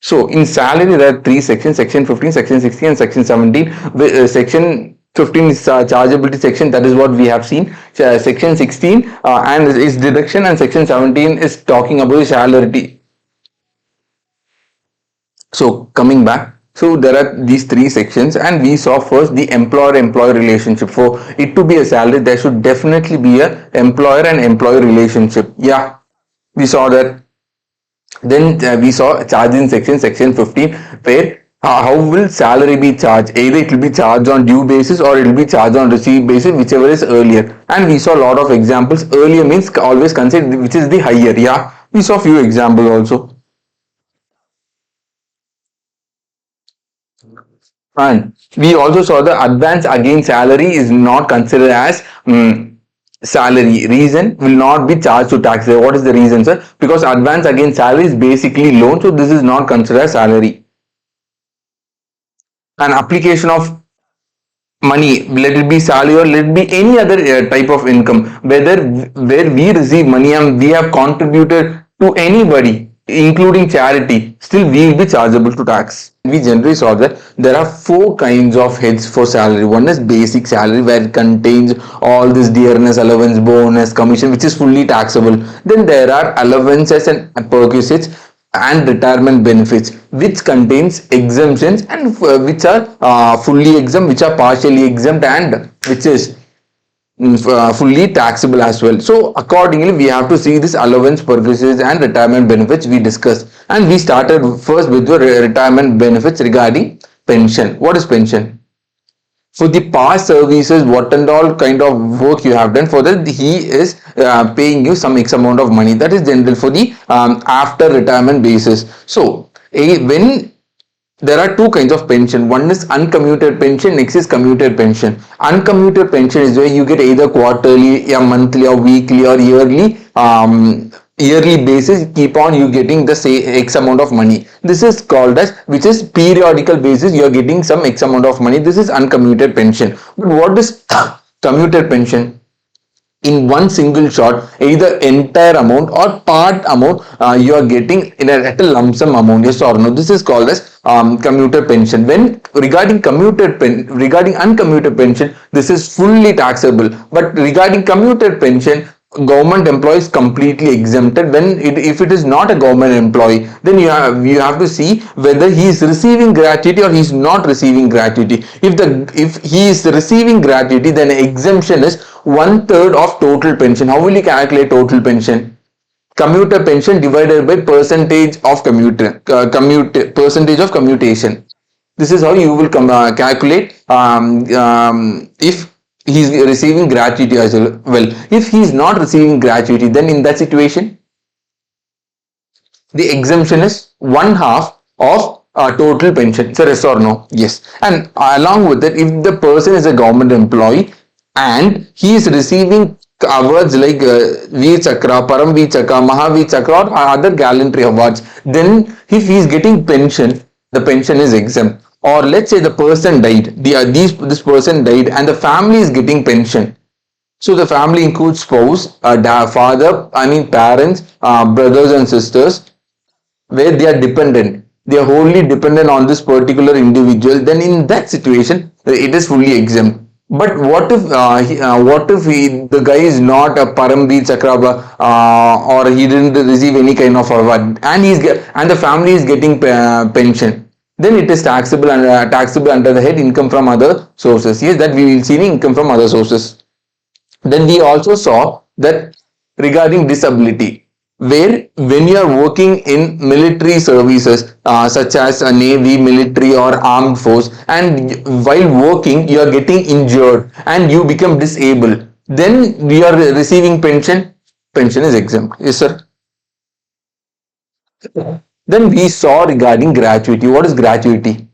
So in salary, there are three sections: section 15, section 16, and section 17. Section 15 is chargeability section. That is what we have seen. Section 16 and is deduction, and section 17 is talking about salary. So coming back, so there are these three sections, and we saw first the employer-employee relationship. For it to be a salary, there should definitely be a employer and employee relationship. Yeah, we saw that. Then we saw charging section 15, where how will salary be charged? Either it will be charged on due basis or it will be charged on receipt basis, whichever is earlier. And we saw a lot of examples. Earlier means always consider which is the higher. Yeah, we saw few examples also. And we also saw the advance against salary is not considered as salary. Reason will not be charged to tax. What is the reason, sir? Because advance against salary is basically loan, so this is not considered as salary. An application of money, let it be salary or let it be any other type of income, whether where we receive money and we have contributed to anybody including charity, still we will be chargeable to tax. We generally saw that there are four kinds of heads for salary. One is basic salary, where it contains all this dearness, allowance, bonus, commission, which is fully taxable. Then there are allowances and perquisites and retirement benefits, which contains exemptions, and which are fully exempt, which are partially exempt, and which is fully taxable as well. So accordingly, we have to see this allowance, purposes, and retirement benefits we discussed. And we started first with the retirement benefits regarding pension. What is pension? For the past services, what and all kind of work you have done, for that he is paying you some X amount of money. That is general for the after retirement basis. So when there are two kinds of pension. One is uncommuted pension, next is commuted pension. Uncommuted pension is where you get either quarterly, or monthly, or weekly, or yearly basis. Keep on you getting the say X amount of money. This is called as, which is periodical basis, you are getting some X amount of money. This is uncommuted pension. But what is commuted pension? In one single shot, either entire amount or part amount you are getting at a lump sum amount, yes or no. This is called as commuter pension. When regarding uncommuted pension, this is fully taxable. But regarding commuted pension, government employee is completely exempted. If it is not a government employee, then you have to see whether he is receiving gratuity or he is not receiving gratuity. If he is receiving gratuity, then exemption is 1/3 of total pension. How will you calculate total pension? Commuter pension divided by percentage of percentage of commutation. This is how you will calculate if he is receiving gratuity as well. If he is not receiving gratuity, then in that situation, the exemption is 1/2 of total pension. So yes or no? Yes. And along with that, if the person is a government employee and he is receiving awards like Veer Chakra, Paramveer Chakra, Mahavir Chakra, or other gallantry awards, then if he is getting pension, the pension is exempt. Or let's say the person died, this person died and the family is getting pension. So the family includes spouse, father, parents, brothers and sisters, where they are dependent. They are wholly dependent on this particular individual. Then in that situation, it is fully exempt. But what if the guy is not a Paramveer Chakra or he didn't receive any kind of award, and the family is getting pension? Then it is taxable under the head income from other sources. Yes, that we will see income from other sources. Then we also saw that regarding disability, where when you are working in military services such as a navy, military, or armed force, and while working you are getting injured and you become disabled, then you are receiving pension. Pension is exempt. Yes, sir. Then we saw regarding gratuity. What is gratuity?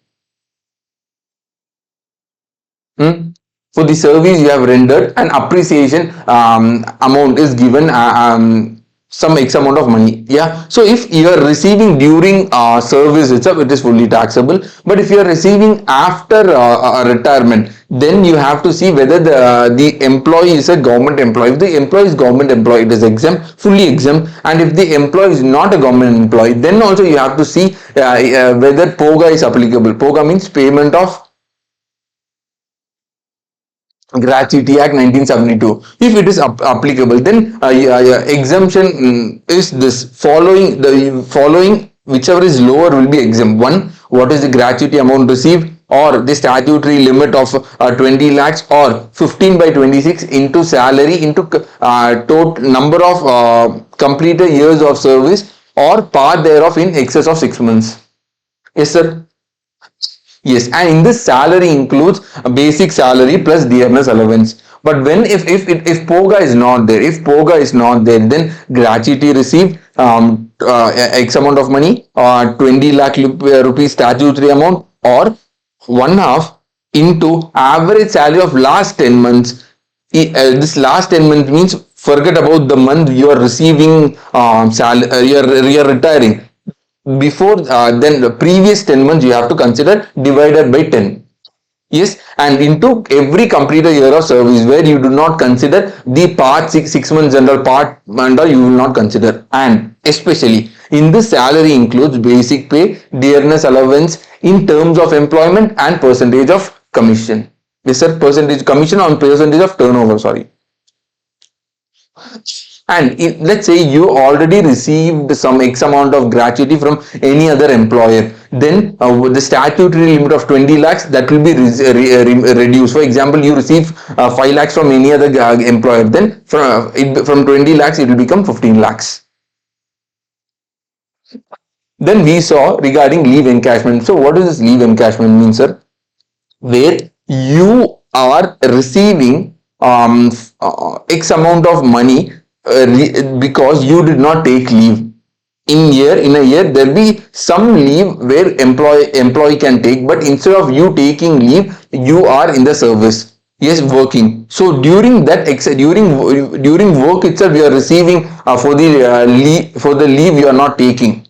For the service you have rendered, an appreciation amount is given, some X amount of money. Yeah. So if you are receiving during service itself, it is fully taxable. But if you are receiving after retirement, then you have to see whether the employee is a government employee. If the employee is government employee, it is exempt, fully exempt. And if the employee is not a government employee, then also you have to see whether POGA is applicable. POGA means Payment of Gratuity Act 1972. If it is applicable, then exemption is this following the following, whichever is lower will be exempt. One, what is the gratuity amount received, or the statutory limit of 20 lakhs, or 15 by 26 into salary into total number of completed years of service, or part thereof in excess of 6 months. Yes, sir. Yes, and in this salary includes a basic salary plus dearness allowance. But when if POGA is not there, if POGA is not there, then gratuity received X amount of money, or 20 lakh rupees statutory amount, or one half into average salary of last 10 months. This last 10 months means forget about the month you are receiving you're retiring. Before then the previous 10 months you have to consider divided by 10. Yes, and into every completed year of service where you do not consider the part 6 months general part, and you will not consider. And especially in this, salary includes basic pay, dearness allowance in terms of employment, and percentage of commission. Yes, sir. Percentage commission on percentage of turnover. Sorry. And let's say you already received some X amount of gratuity from any other employer, then with the statutory limit of 20 lakhs, that will be reduced. For example, you receive 5 lakhs from any other employer, then from 20 lakhs it will become 15 lakhs. Then we saw regarding leave encashment. So what does this leave encashment mean, sir? Where you are receiving X amount of money because you did not take leave. In a year there will be some leave where employee can take, but instead of you taking leave, you are in the service. Yes, working. So during that during work itself, you are receiving for the leave you are not taking.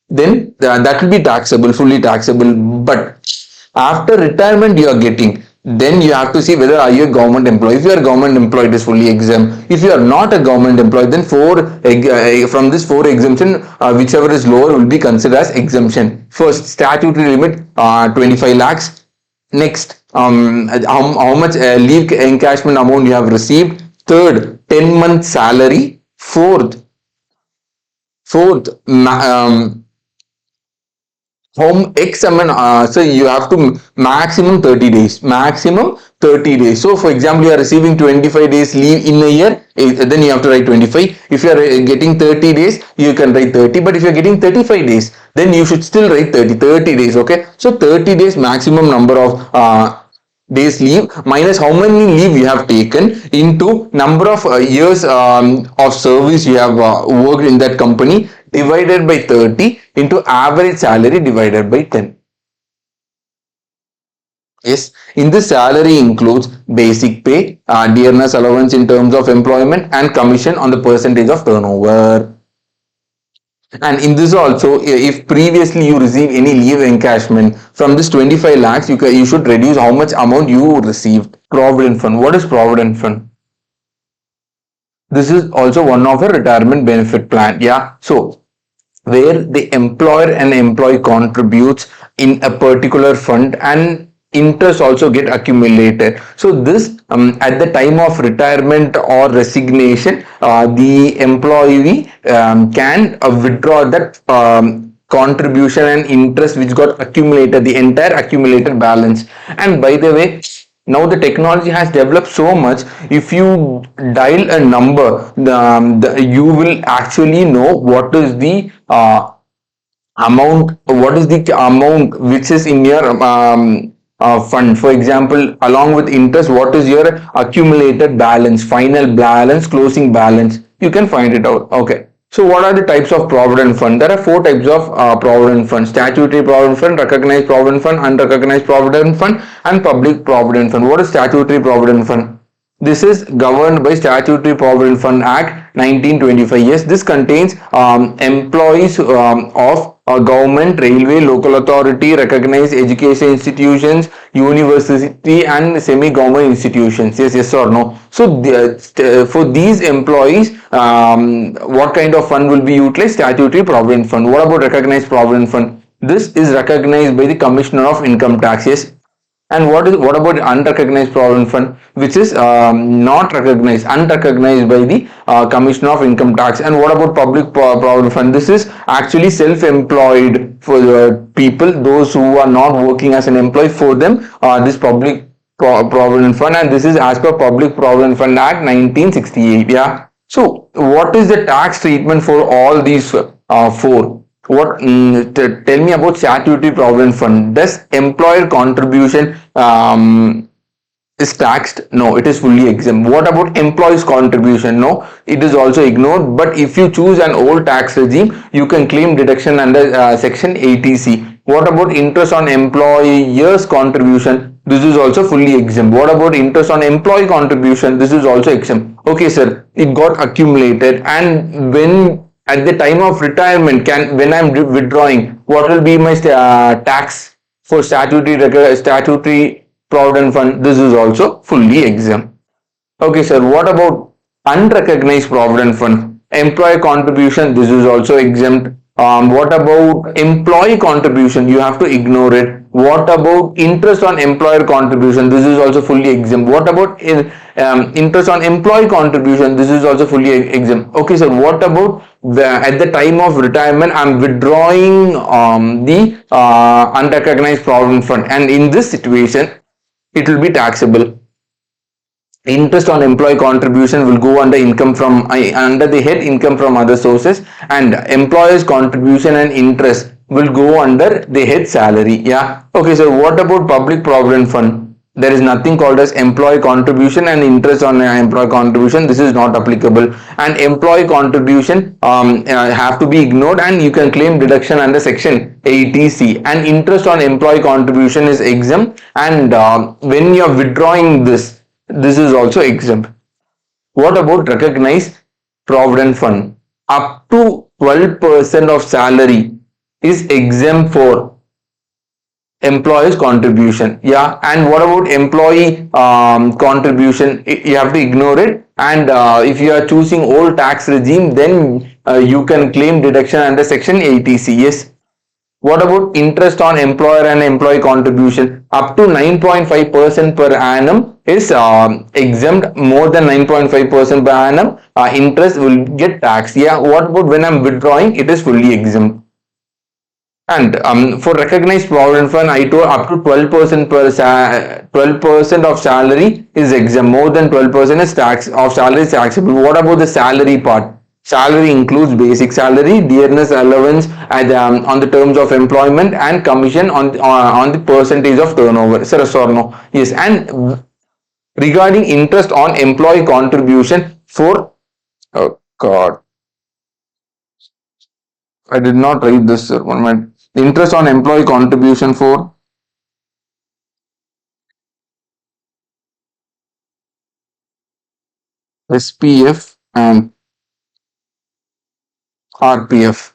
Then that will be taxable, fully taxable. But after retirement you are getting, then you have to see whether are you a government employee. If you are a government employee, it is fully exempt. If you are not a government employee, then from this four exemption, whichever is lower will be considered as exemption. First, statutory limit 25 lakhs. Next, how much leave encashment amount you have received. Third, 10-month salary. Fourth, home X amount, so you have to maximum 30 days. Maximum 30 days. So for example, you are receiving 25 days leave in a year, then you have to write 25. If you are getting 30 days, you can write 30. But if you are getting 35 days, then you should still write 30 days. Okay. So 30 days maximum number of days leave minus how many leave you have taken into number of years of service you have worked in that company, divided by 30 into average salary divided by 10. Yes, in this, salary includes basic pay, dearness allowance in terms of employment, and commission on the percentage of turnover. And in this also, if previously you receive any leave encashment from this 25 lakhs, you should reduce how much amount you received. Provident fund. What is provident fund? This is also one of a retirement benefit plan. Yeah. So where the employer and employee contributes in a particular fund, and interest also get accumulated. So this at the time of retirement or resignation, the employee can withdraw that contribution and interest which got accumulated, the entire accumulated balance. And by the way, now the technology has developed so much. If you dial a number, you will actually know what is the amount which is in your fund. For example, along with interest, what is your accumulated balance, final balance, closing balance? You can find it out. Okay. So what are the types of provident fund? There are four types of provident fund: statutory provident fund, recognized provident fund, unrecognized provident fund, and public provident fund. What is statutory provident fund? This is governed by Statutory Provident Fund Act 1925. Yes, this contains employees of a government, railway, local authority, recognized education institutions, university, and semi-government institutions. Yes, yes or no? So, for these employees, what kind of fund will be utilized? Statutory provident fund. What about recognized provident fund? This is recognized by the Commissioner of Income Tax. Yes. And what about unrecognized provident fund, which is not recognized, unrecognized by the Commissioner of Income Tax? And what about public provident fund? This is actually self-employed for the people, those who are not working as an employee. For them, this public provident fund, and this is as per Public Provident Fund Act 1968. Yeah. So, what is the tax treatment for all these four? What tell me about statutory provident fund? Does employer contribution is taxed? No, it is fully exempt. What about employees contribution? No, it is also ignored. But if you choose an old tax regime, you can claim deduction under section 80C. What about interest on employer's contribution? This is also fully exempt. What about interest on employee contribution? This is also exempt. Okay, sir, it got accumulated, and when at the time of retirement, when I'm withdrawing, what will be my tax for statutory provident fund? This is also fully exempt. Okay, sir, what about unrecognized provident fund? Employee contribution, this is also exempt. What about employee contribution? You have to ignore it. What about interest on employer contribution? This is also fully exempt. What about interest on employee contribution? This is also fully exempt. Okay, sir, what about at the time of retirement, I'm withdrawing the unrecognized provident fund, and in this situation, it will be taxable. Interest on employee contribution will go under income from under the head income from other sources, and employer's contribution and interest will go under the head salary. Yeah. Okay, so what about public provident fund? There is nothing called as employee contribution and interest on employee contribution. This is not applicable, and employee contribution have to be ignored, and you can claim deduction under section 80C. And interest on employee contribution is exempt, and when you are withdrawing this is also exempt. What about recognized provident fund? Up to 12% of salary is exempt for employees contribution. Yeah. And what about employee contribution? You have to ignore it, and if you are choosing old tax regime, then you can claim deduction under section 80C. Yes. What about interest on employer and employee contribution? Up to 9.5% per annum is exempt. More than 9.5% per annum, interest will get taxed. Yeah. What about when I'm withdrawing? It is fully exempt. And for recognized provident fund, I told up to 12% 12% of salary is exempt. More than 12% is tax of salary is taxable. What about the salary part? Salary includes basic salary, dearness allowance on the terms of employment, and commission on the percentage of turnover. Yes or no? Yes. And regarding interest on employee contribution for, oh God, I did not write this, sir. 1 minute. Interest on employee contribution for SPF and RPF.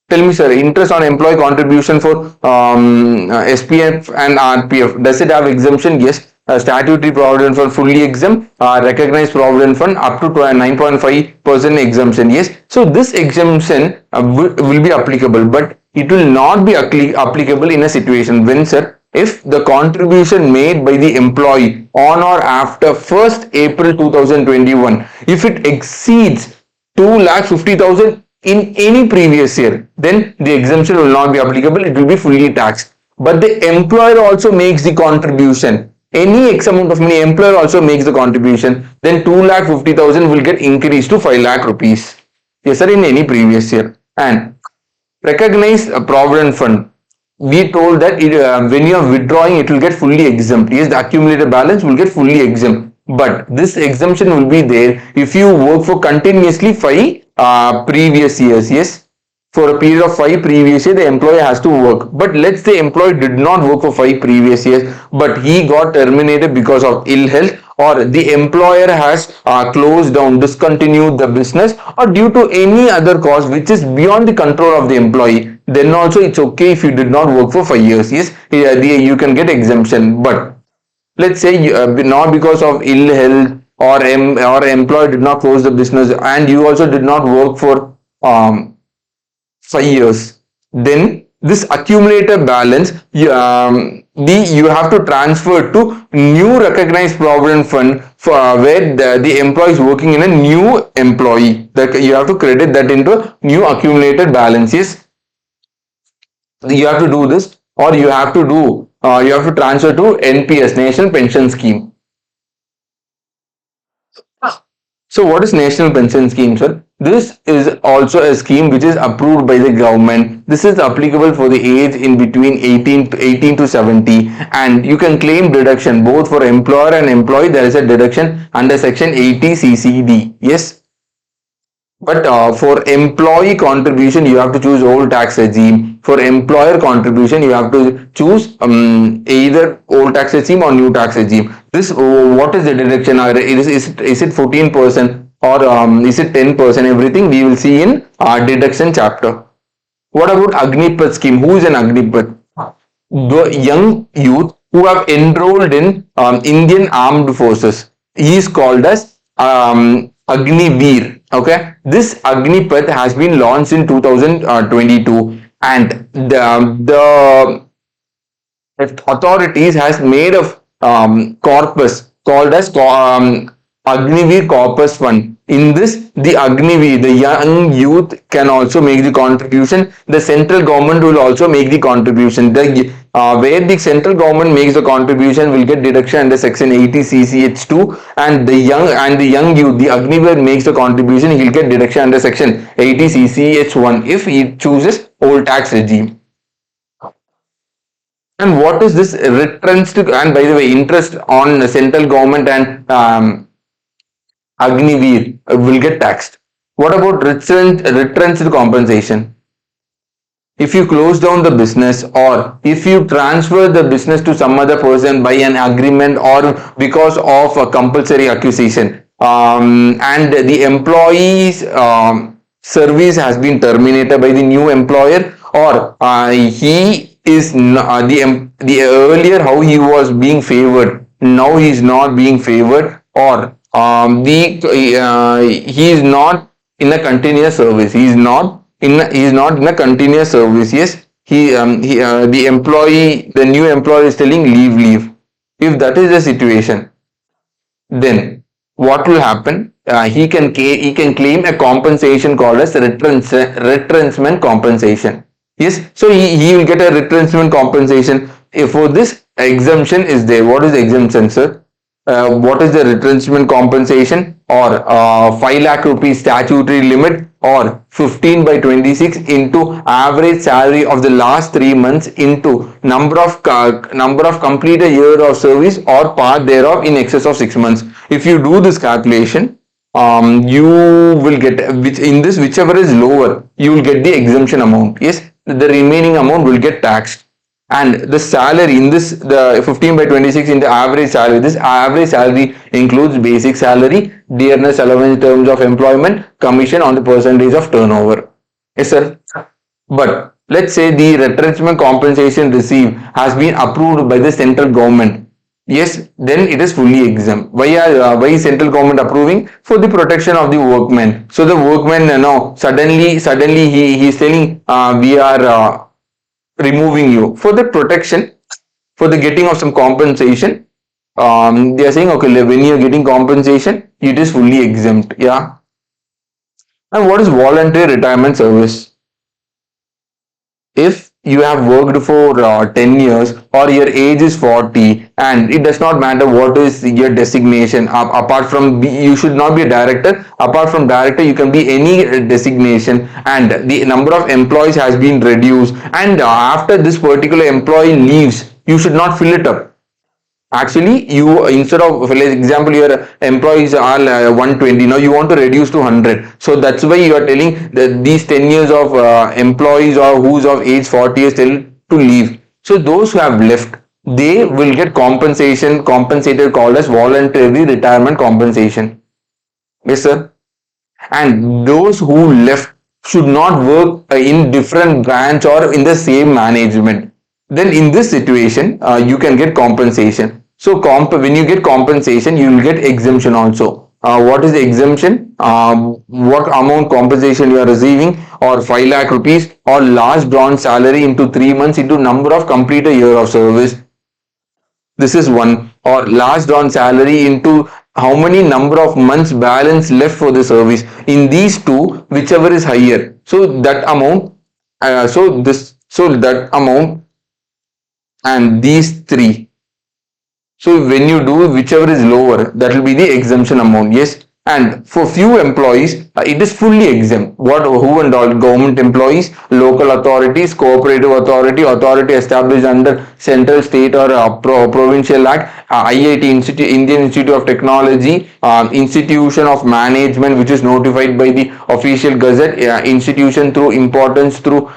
Tell me, sir, interest on employee contribution for SPF and RPF, does it have exemption? Yes. Statutory provident fund fully exempt. Recognized provident fund up to 9.5% exemption. Yes. So this exemption will be applicable, but it will not be applicable in a situation when, sir, if the contribution made by the employee on or after 1st April 2021, if it exceeds 2,50,000 in any previous year, then the exemption will not be applicable. It will be fully taxed. But the employer also makes the contribution. Any X amount of money, employer also makes the contribution. Then 2,50,000 will get increased to 5 lakh rupees. Yes, sir, in any previous year. And recognized provident fund, we told that when you are withdrawing, it will get fully exempt. Yes, the accumulated balance will get fully exempt. But this exemption will be there if you work for continuously 5 previous years. Yes, for a period of 5 previous years, the employee has to work. But let's say employee did not work for 5 previous years, but he got terminated because of ill health or the employer has closed down, discontinued the business, or due to any other cause which is beyond the control of the employee, then also it's okay if you did not work for 5 years. Yes, you can get exemption. But let's say not because of ill health, or employee did not close the business, and you also did not work for 5 years, then this accumulator balance, you have to transfer to new recognized provident fund for where the employee is working in a new employee, that you have to credit that into new accumulated balance. Yes, you have to do this, or you have to transfer to NPS, National Pension Scheme. So what is National Pension Scheme, sir? This is also a scheme which is approved by the government. This is applicable for the age in between 18 to 70, and you can claim deduction both for employer and employee. There is a deduction under section 80 CCD. Yes, but for employee contribution, you have to choose old tax regime. For employer contribution, you have to choose either old tax regime or new tax regime. This, what is the deduction? Is it 14%, or is it 10%? Everything we will see in our deduction chapter. What about Agnipat scheme? Who is an Agnipat? The young youth who have enrolled in Indian Armed Forces. He is called as Agniveer. Okay, this Agnipath has been launched in 2022, and the authorities has made a corpus called as Agniveer Corpus Fund. In this, the Agniveer, the young youth, can also make the contribution. The central government will also make the contribution. Where the central government makes the contribution will get deduction under section 80 CCH2, and the young youth, the Agniveer, makes the contribution, he'll get deduction under section 80 CCH1 if he chooses old tax regime. And what is this retrenched? And by the way, interest on the central government and Agniveer will get taxed. What about retrenched compensation? If you close down the business, or if you transfer the business to some other person by an agreement or because of a compulsory acquisition, and the employee's service has been terminated by the new employer, or he is the earlier how he was being favored, now he is not being favored, or he is not in a continuous service, he is not in a continuous service. Yes, the new employee is telling leave. If that is the situation, then what will happen? He can claim a compensation called as retrenchment compensation. Yes, so he will get a retrenchment compensation. If for this, exemption is there. What is the exemption, sir? What is the retrenchment compensation? Or 5 lakh rupees statutory limit, or 15 by 26 into average salary of the last 3 months into number of completed year of service or part thereof in excess of 6 months. If you do this calculation, you will get, whichever is lower, you will get the exemption amount. Yes, the remaining amount will get taxed. And the salary in this, the 15 by 26 in the average salary, this average salary includes basic salary, dearness allowance in terms of employment, commission on the percentage of turnover. Yes, sir. But let's say the retrenchment compensation received has been approved by the central government. Yes, then it is fully exempt. Why is central government approving? For the protection of the workmen. So the workmen, suddenly he is telling, we are removing you for the protection, for the getting of some compensation. They are saying, okay, when you are getting compensation, it is fully exempt. Yeah. And what is voluntary retirement service? If you have worked for 10 years, or your age is 40, and it does not matter what is your designation, apart from you should not be a director, apart from director you can be any designation, and the number of employees has been reduced, and after this particular employee leaves, you should not fill it up. Actually, you, instead of, for example, your employees are 120, now you want to reduce to 100. So that's why you are telling that these 10 years of employees, or who's of age 40 years, tell to leave. So those who have left, they will get compensation, compensated, called as voluntary retirement compensation. Yes, sir. And those who left should not work in different branch or in the same management. Then in this situation, you can get compensation. So when you get compensation, you will get exemption also. What is the exemption? What amount compensation you are receiving, or 5 lakh rupees, or last drawn salary into 3 months into number of completed year of service. This is one. Or last drawn salary into how many number of months balance left for the service. In these two, whichever is higher, so that amount, so that amount, and these three, so when you do whichever is lower, that will be the exemption amount. Yes. And for few employees, it is fully exempt. What, who and all? Government employees, local authorities, cooperative authority, authority established under central, state, or provincial act, IIT, Indian Institute of Technology, institution of management, which is notified by the official gazette, institution through importance through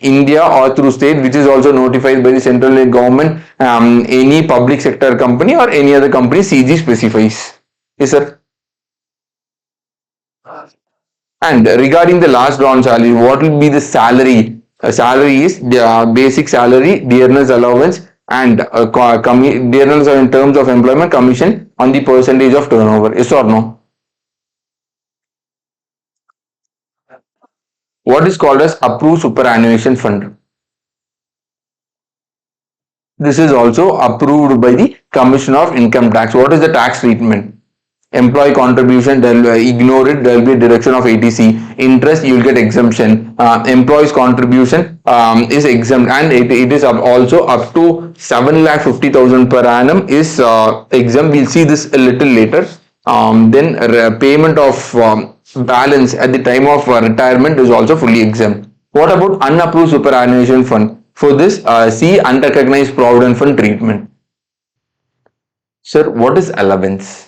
India or through state, which is also notified by the central government, any public sector company or any other company CG specifies. Yes, sir. And regarding the last drawn salary, what will be the salary? Salary is the basic salary, dearness allowance, and dearness in terms of employment commission on the percentage of turnover. Yes or no? What is called as approved superannuation fund? This is also approved by the Commissioner of Income Tax. What is the tax treatment? Employee contribution, they'll ignore it, there will be a deduction of 80C. Interest, you will get exemption. Employees contribution is exempt, and it is also up to 7,50,000 per annum is exempt. We'll see this a little later. Then payment of balance at the time of retirement is also fully exempt. What about unapproved superannuation fund? For this, see unrecognized provident fund treatment. Sir, what is allowance?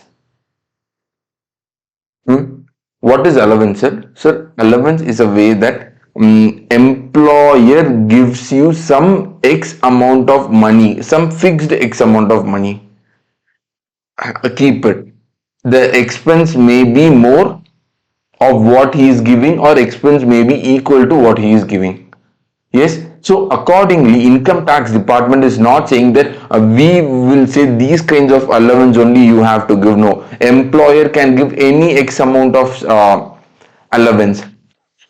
What is allowance, sir? Sir, allowance is a way that employer gives you some X amount of money, some fixed X amount of money. Keep it. The expense may be more of what he is giving, or expense may be equal to what he is giving. Yes. So accordingly, income tax department is not saying that we will say these kinds of allowance only you have to give. No, employer can give any X amount of allowance,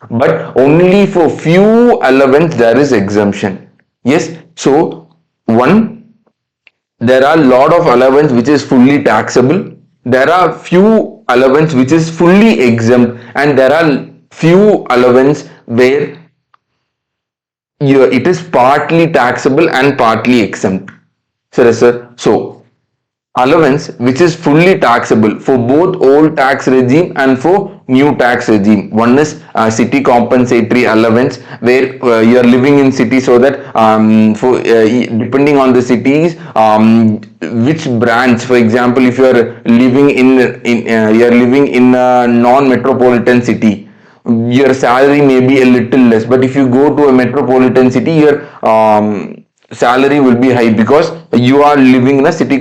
but only for few allowance there is exemption. Yes. So one, there are lot of allowance which is fully taxable. There are few allowance which is fully exempt, and there are few allowance where it is partly taxable and partly exempt. Sir. So allowance which is fully taxable for both old tax regime and for new tax regime. One is city compensatory allowance, where you are living in city, so that for depending on the cities, which branch, for example, if you are living you are living in a non-metropolitan city, your salary may be a little less, but if you go to a metropolitan city, your salary will be high, because you are living in a city,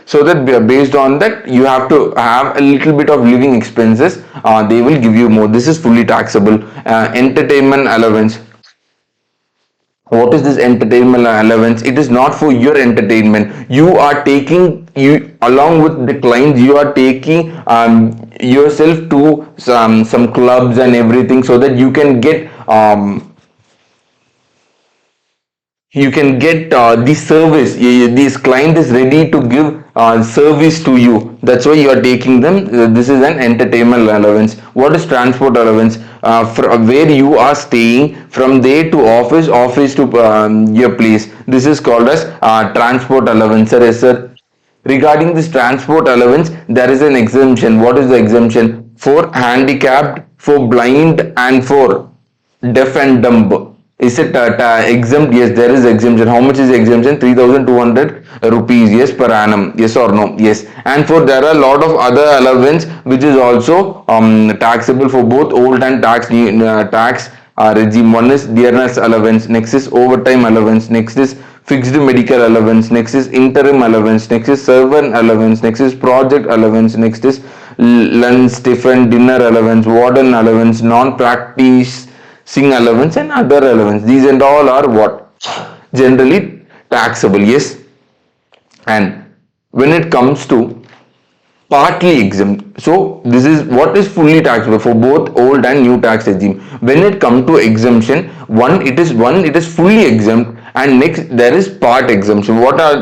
so that based on that you have to have a little bit of living expenses, they will give you more. This is fully taxable. Entertainment allowance. What is this entertainment allowance? It is not for your entertainment. You are taking, you along with the clients, you are taking yourself to some clubs and everything, so that you can get the service. This client is ready to give service to you. That's why you are taking them. This is an entertainment allowance. What is transport allowance? Where you are staying, from there to office to your place. This is called as transport allowance. Sir, yes, sir. Regarding this transport allowance, there is an exemption. What is the exemption? For handicapped, for blind, and for deaf and dumb. Is it exempt? Yes, there is exemption. How much is the exemption? 3,200 rupees. Yes, per annum. Yes or no? Yes. And for there are a lot of other allowance which is also taxable for both old and tax regime. One is dearness allowance, next is overtime allowance, next is fixed medical allowance, next is interim allowance, next is servant allowance, next is project allowance, next is lunch, tiffin, dinner allowance, warden allowance, non-practicing allowance, and other allowance. These and all are what? Generally taxable, yes. And when it comes to partly exempt, so this is what is fully taxable for both old and new tax regime. When it comes to exemption, one it is fully exempt, and next there is part exemption. What are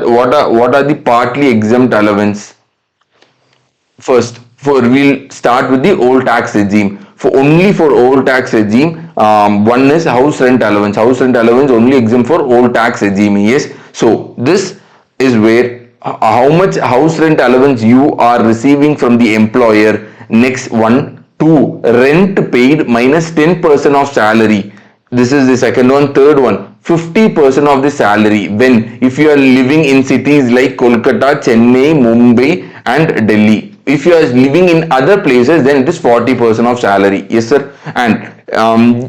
the partly exempt allowance? First, for we'll start with the old tax regime. For old tax regime, one is house rent allowance. House rent allowance only exempt for old tax regime. Yes. So this is where how much house rent allowance you are receiving from the employer. Next one, two, rent paid minus 10% of salary. This is the second one. Third one, 50% of the salary when if you are living in cities like Kolkata, Chennai, Mumbai, and Delhi. If you are living in other places, then it is 40% of salary. Yes, sir. And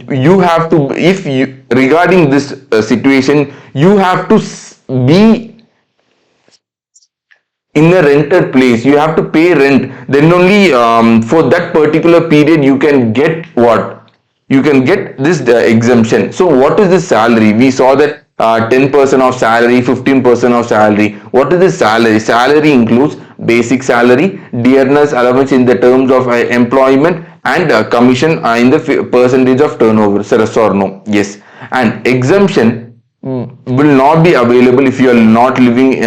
you have to, if you regarding this situation, you have to be in a rented place. You have to pay rent. Then only for that particular period you can get what? You can get this exemption. So what is the salary? We saw that 10% of salary, 15% of salary. What is the salary? Salary includes basic salary, dearness allowance in the terms of employment, and commission in the percentage of turnover. Sir, yes or no? Yes. And exemption will not be available if you are not living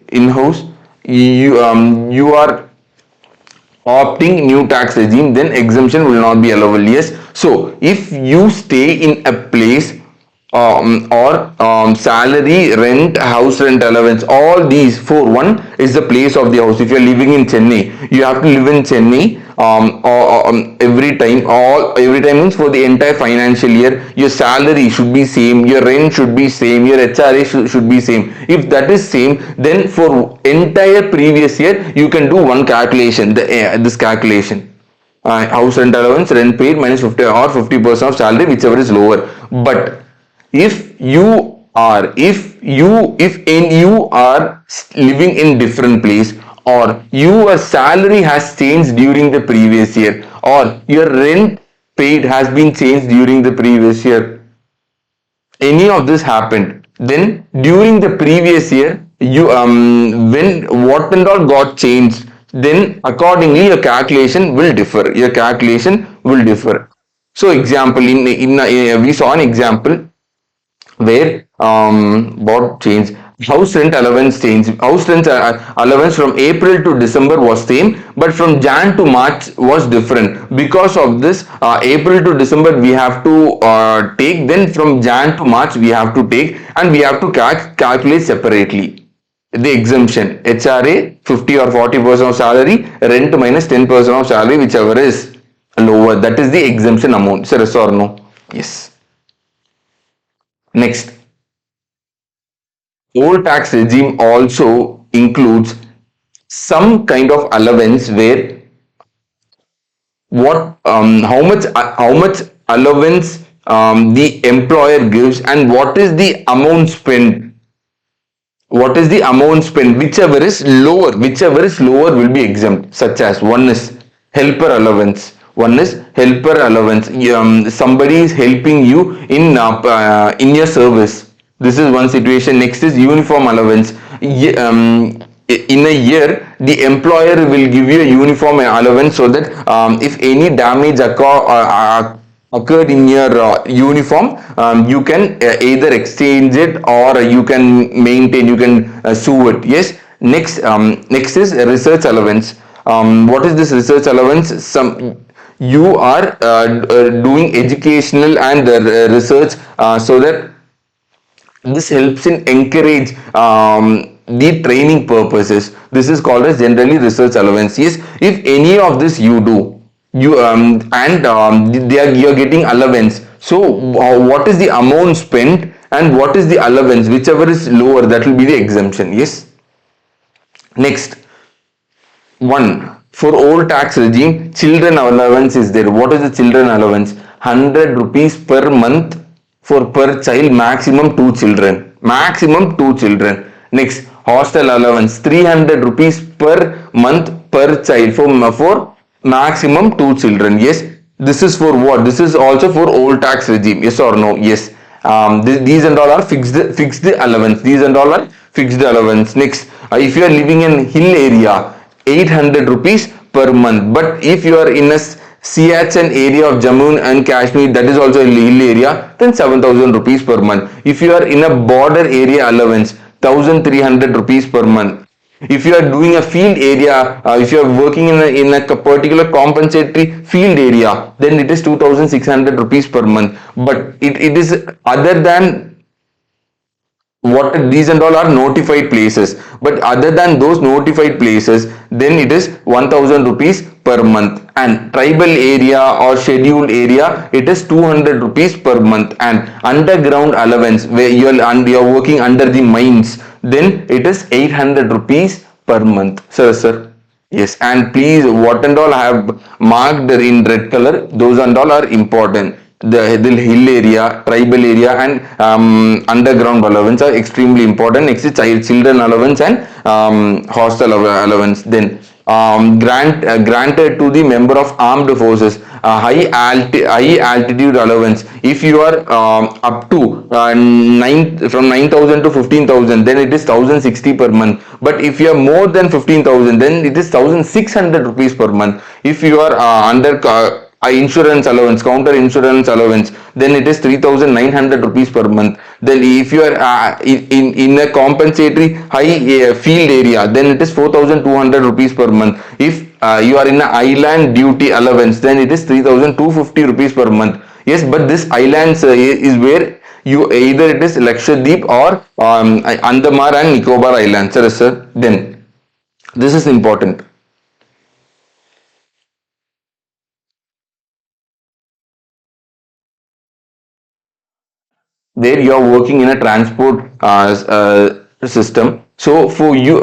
in-house. You are opting new tax regime, then exemption will not be allowable. Yes. So if you stay in a place or salary, rent, house rent allowance, all these for one is the place of the house. If you are living in Chennai, you have to live in Chennai every time means for the entire financial year. Your salary should be same, your rent should be same, your HRA should be same. If that is same, then for entire previous year you can do one calculation, this calculation. House rent allowance, rent paid minus 50 or 50% of salary, whichever is lower. But if you are living in different place, or your salary has changed during the previous year, or your rent paid has been changed during the previous year, any of this happened, then during the previous year, you when what and all got changed, then accordingly your calculation will differ. So example, in we saw an example where what changed. House rent allowance change. House rent allowance from April to December was same, but from Jan to March was different. Because of this, April to December we have to take, then from Jan to March we have to take, and we have to calculate separately the exemption. HRA 50 or 40% of salary, rent minus 10% of salary, whichever is lower. That is the exemption amount. Sir, yes or no? Yes. Next, old tax regime also includes some kind of allowance where how much allowance the employer gives, and what is the amount spent, whichever is lower will be exempt. Such as one is helper allowance. Somebody is helping you in your service. This is one situation. Next is uniform allowance. In a year, the employer will give you a uniform allowance, so that if any damage occurred in your uniform, you can either exchange it, or you can maintain, you can sue it. Yes. Next is research allowance. What is this research allowance? You are doing educational and research, so that this helps in encourage the training purposes. This is called as generally research allowance. Yes, if any of this you do, and you're getting allowance. So what is the amount spent and what is the allowance? Whichever is lower, that will be the exemption. Yes. Next one, for old tax regime, children allowance is there. What is the children allowance? 100 rupees per month for per child, maximum two children. Maximum two children. Next, hostel allowance 300 rupees per month per child for maximum two children. Yes, this is for what? This is also for old tax regime. Yes or no? Yes. These and all are fixed allowance. These and all are fixed allowance. Next, if you are living in hill area, 800 rupees per month. But if you are in a Siachen area of Jammu and Kashmir, that is also a hill area, then 7,000 rupees per month. If you are in a border area allowance, 1,300 rupees per month. If you are doing a field area, if you are working in a particular compensatory field area, then it is 2,600 rupees per month. But it is other than what these and all are notified places, but other than those notified places, then it is 1,000 rupees per month. And tribal area or scheduled area, it is 200 rupees per month. And underground allowance, where you're working under the mines, then it is 800 rupees per month. Sir. Yes, and please, what and all I have marked in red color, those and all are important. The hill area, tribal area, and underground allowance are extremely important. Next is children allowance and hostel allowance. Then granted to the member of armed forces high altitude allowance. If you are up to 9,000 to 15,000, then it is 1,060 per month. But if you are more than 15,000, then it is 1,600 rupees per month. If you are under insurance allowance, counter insurance allowance, then it is 3,900 rupees per month. Then if you are in a compensatory high field area, then it is 4,200 rupees per month. If you are in an island duty allowance, then it is 3,250 rupees per month. Yes, but this islands is where you either it is Lakshadweep or Andaman and Nicobar Islands, sir. Then this is important. Where you are working in a transport system. So for you,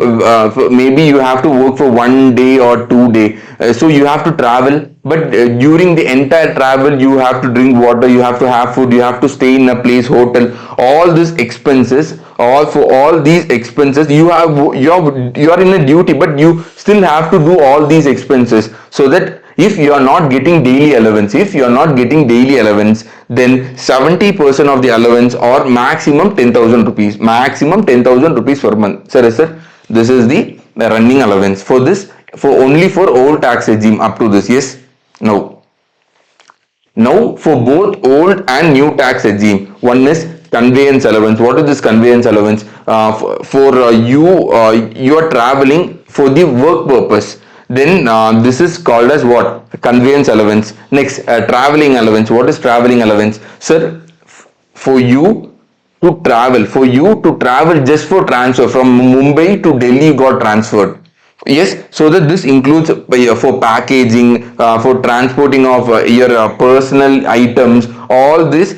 maybe you have to work for 1 day or 2 day. So you have to travel, but during the entire travel, you have to drink water, you have to have food, you have to stay in a place, hotel. All these expenses, all for all these expenses, you are in a duty, but you still have to do all these expenses, so that if you are not getting daily allowance, then 70% of the allowance or maximum 10,000 rupees, per month. Sir, this is the running allowance for this, for only for old tax regime up to this. Yes. Now for both old and new tax regime, one is conveyance allowance. What is this conveyance allowance? You are traveling for the work purpose, then this is called as what? Conveyance allowance. Next, traveling allowance. What is traveling allowance? Sir, for you to travel just for transfer from Mumbai to Delhi, you got transferred. Yes, so that this includes for packaging, for transporting of your personal items, all this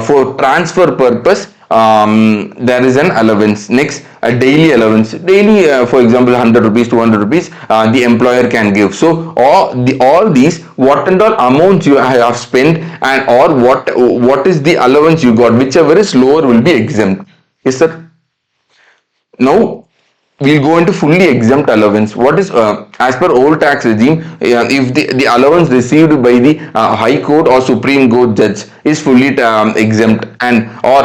for transfer purpose. There is an allowance. Next, a daily allowance. Daily, for example, 100 rupees, 200 rupees, the employer can give. So all these, what and all amounts you have spent, and or what is the allowance you got, whichever is lower will be exempt. Yes, sir. Now we'll go into fully exempt allowance. What is as per old tax regime, if the allowance received by the high court or supreme court judge is fully exempt, and or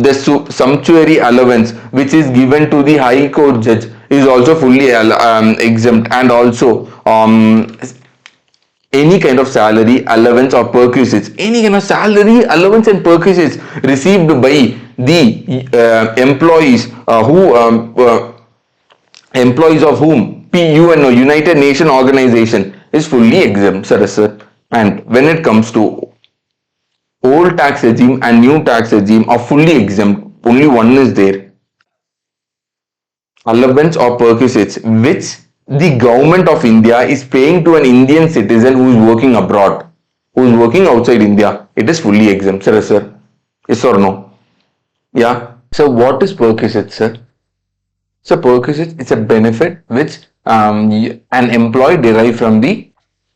the sumptuary allowance which is given to the high court judge is also fully exempt. And also any kind of salary, allowance or perquisites, any kind of salary, allowance and perquisites received by the employees employees of whom PUNO, United Nation Organization, is fully exempt, sir. And when it comes to old tax regime and new tax regime are fully exempt, only one is there: allowance or perquisites, which the government of India is paying to an Indian citizen who is working abroad, who is working outside India. It is fully exempt, sir. Yes or no? Yeah. So what is perquisite, sir? So perquisite is a benefit which an employee derive from the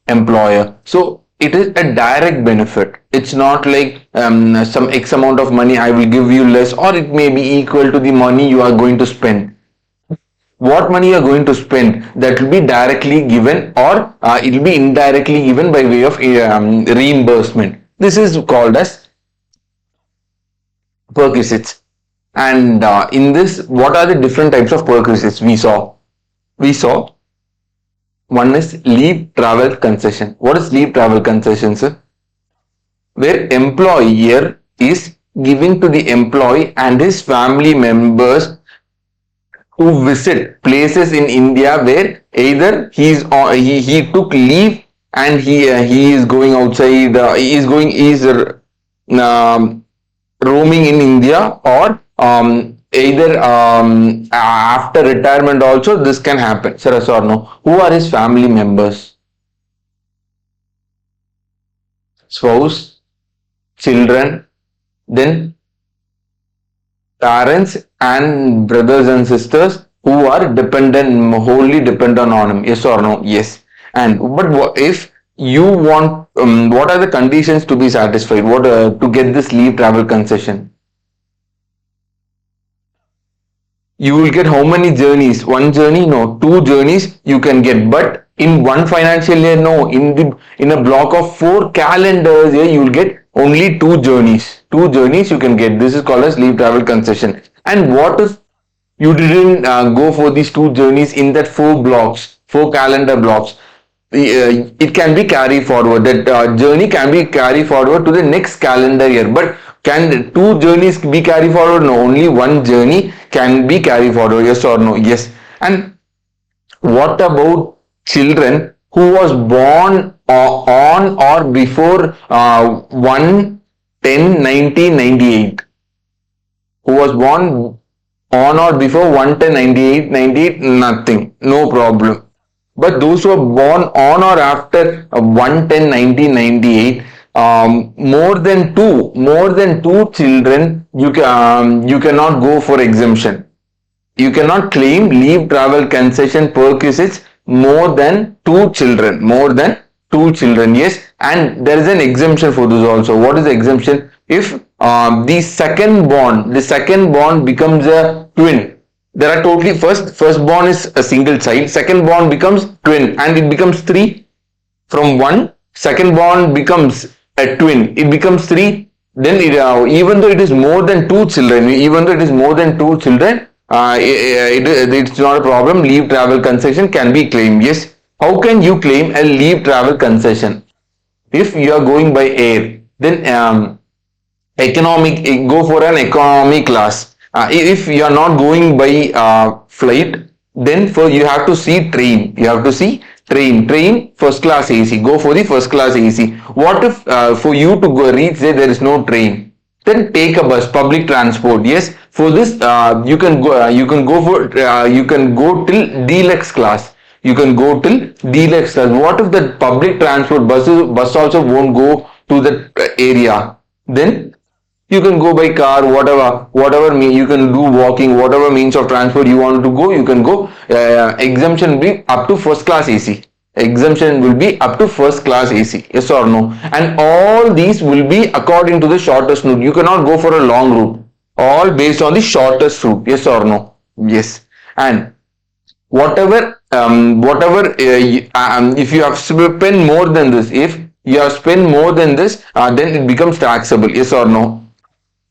employer. So it is a direct benefit. It's not like some X amount of money I will give you less, or it may be equal to the money you are going to spend. What money you are going to spend, that will be directly given, or it will be indirectly given by way of reimbursement. This is called as perquisites. And in this, what are the different types of perquisites we saw? We saw one is leave travel concession. What is leave travel concession, sir? Where employer is giving to the employee and his family members to visit places in India where either he took leave and he is going outside, he is roaming in India, or either after retirement also this can happen. Sir, yes or no? Who are his family members? Spouse, children, then parents and brothers and sisters who are dependent, wholly dependent on him. Yes or no? Yes. And but if you want, what are the conditions to be satisfied? What to get this leave travel concession? You will get how many journeys? One journey? No. Two journeys you can get, but in one financial year, no. In a block of 4 calendars year, you will get only two journeys. Two journeys you can get. This is called as leave travel concession. And what if you didn't go for these two journeys in that 4 blocks, 4 calendar blocks? It can be carried forward. That journey can be carried forward to the next calendar year. But can two journeys be carried forward? No, only one journey can be carried forward. Yes or no? Yes. And what about children who was born on or before 1/10/1998? Who was born on or before 1/10/1998? Nothing, no problem. But those who are born on or after 1/10/1998, more than two children, you cannot go for exemption. You cannot claim leave travel concession perquisites more than two children. Yes, and there is an exemption for this also. What is the exemption? If the second born becomes a twin. There are totally firstborn is a single child, second born becomes twin, and it becomes three. From one, second born becomes a twin, it becomes three. Then even though it is more than two children, it's not a problem. Leave travel concession can be claimed. Yes. How can you claim a leave travel concession? If you are going by air, then go for an economy class. If you are not going by flight, then you have to see train. Train first class AC. Go for the first class AC. What if for you to go reach there is no train? Then take a bus, public transport. Yes, for this you can go till deluxe class. What if the public transport bus also won't go to that area? Then you can go by car, whatever you can do walking, whatever means of transport you want to go, you can go. Exemption will be up to first class AC. Yes or no? And all these will be according to the shortest route. You cannot go for a long route. All based on the shortest route. Yes or no? Yes. And whatever if you have spent more than this, then it becomes taxable. Yes or no?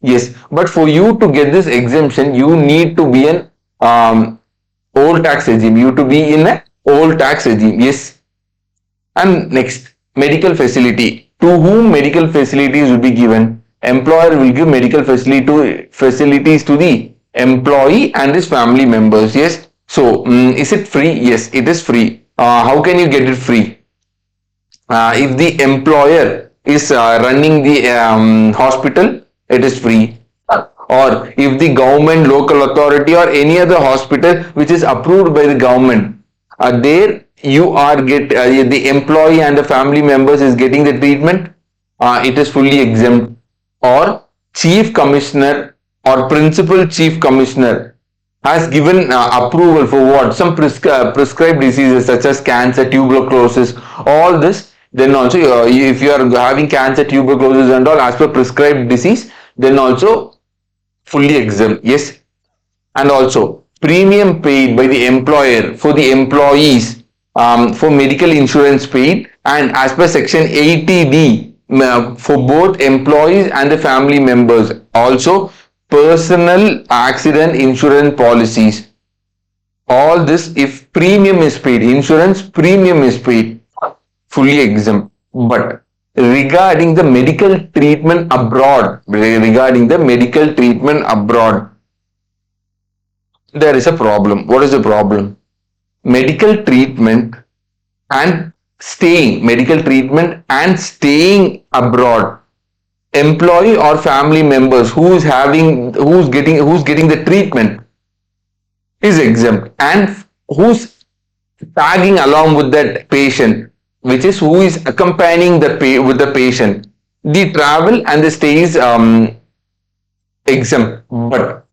Yes. But for you to get this exemption, you need to be an old tax regime. Yes. And next, medical facility. To whom medical facilities will be given? Employer will give medical facilities to the employee and his family members. Yes. So, is it free? Yes, it is free. How can you get it free? If the employer is running the hospital, it is free. Or if the government, local authority, or any other hospital which is approved by the government, there you are the employee and the family members is getting the treatment, it is fully exempt. Or chief commissioner or principal chief commissioner has given approval for what? Some prescribed diseases such as cancer, tuberculosis, all this then also if you are having cancer, tuberculosis and all as per prescribed disease, then also fully exempt. Yes. And also premium paid by the employer for the employees, for medical insurance paid, and as per section 80D, for both employees and the family members. Also personal accident insurance policies. All this, if premium is paid, insurance premium is paid, fully exempt. But regarding the medical treatment abroad, there is a problem. What is the problem? Medical treatment and staying abroad, employee or family members who's getting the treatment is exempt, and who's tagging along with that patient, which is who is accompanying with the patient, the travel and the stay is exempt. But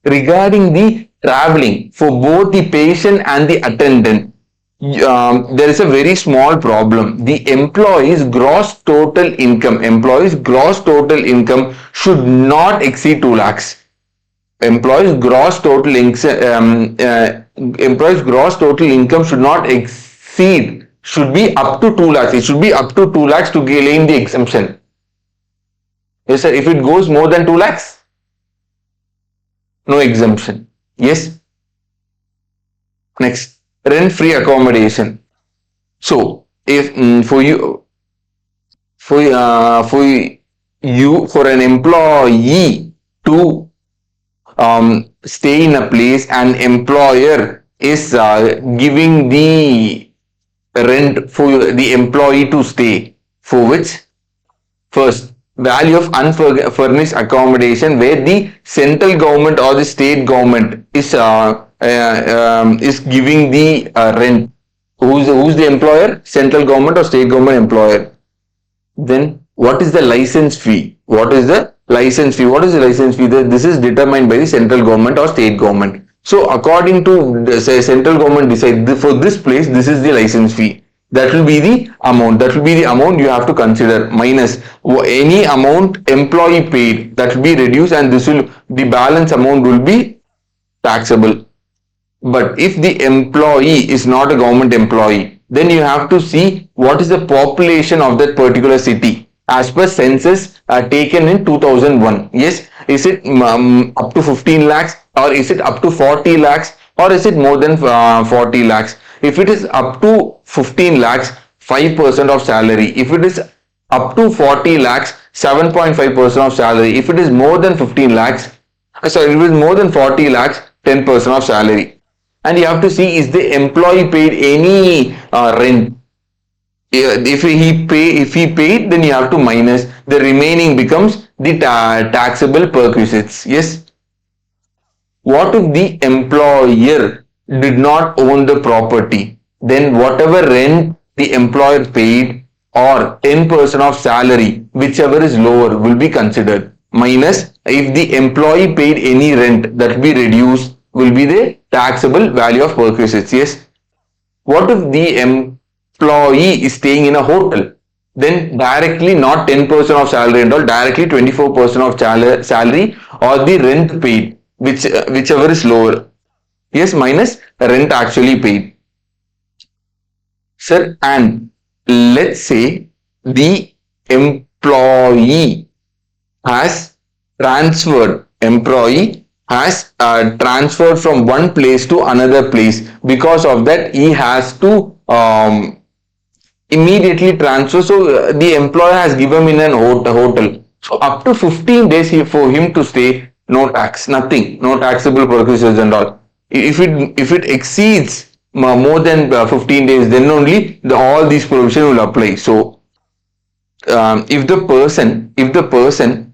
regarding the traveling for both the patient and the attendant, there is a very small problem. The employees gross total income should not exceed 2 lakhs. Employees gross total income should not exceed, should be up to 2 lakhs. It should be up to 2 lakhs to claim the exemption. Yes, sir. If it goes more than 2 lakhs, no exemption. Yes. Next, rent-free accommodation. So, if for an employee to stay in a place, and employer is giving the rent for the employee to stay, for which, first, value of unfurnished accommodation, where the central government or the state government is giving the rent. Who's the employer? Central government or state government employer. Then what is the license fee? This is determined by the central government or state government. So according to the central government decide for this place, this is the license fee. That will be the amount you have to consider, minus any amount employee paid, that will be reduced, and the balance amount will be taxable. But if the employee is not a government employee, then you have to see what is the population of that particular city as per census taken in 2001. Yes, is it up to 15 lakhs, or is it up to 40 lakhs, or is it more than 40 lakhs? If it is up to 15 lakhs, 5% of salary. If it is up to 40 lakhs, 7.5% of salary. If it is more than 15 lakhs, if it is more than 40 lakhs, 10% of salary. And you have to see, is the employee paid any rent? If he paid, then you have to minus. The remaining becomes the taxable perquisites. Yes. What if the employer did not own the property? Then whatever rent the employer paid, or 10% of salary, whichever is lower, will be considered. Minus, if the employee paid any rent, that will be reduced, will be the taxable value of perquisites. Yes. What if the employee is staying in a hotel? Then directly not 10% of salary and all, directly 24% of salary, or the rent paid, whichever is lower. Yes, minus rent actually paid. Sir, and let's say the employee has transferred from one place to another place. Because of that, he has to immediately transfer. So the employer has given him an hotel. So up to 15 days for him to stay, no tax, nothing, no taxable perquisites and all. If it exceeds more than 15 days, then only all these provisions will apply. So if the person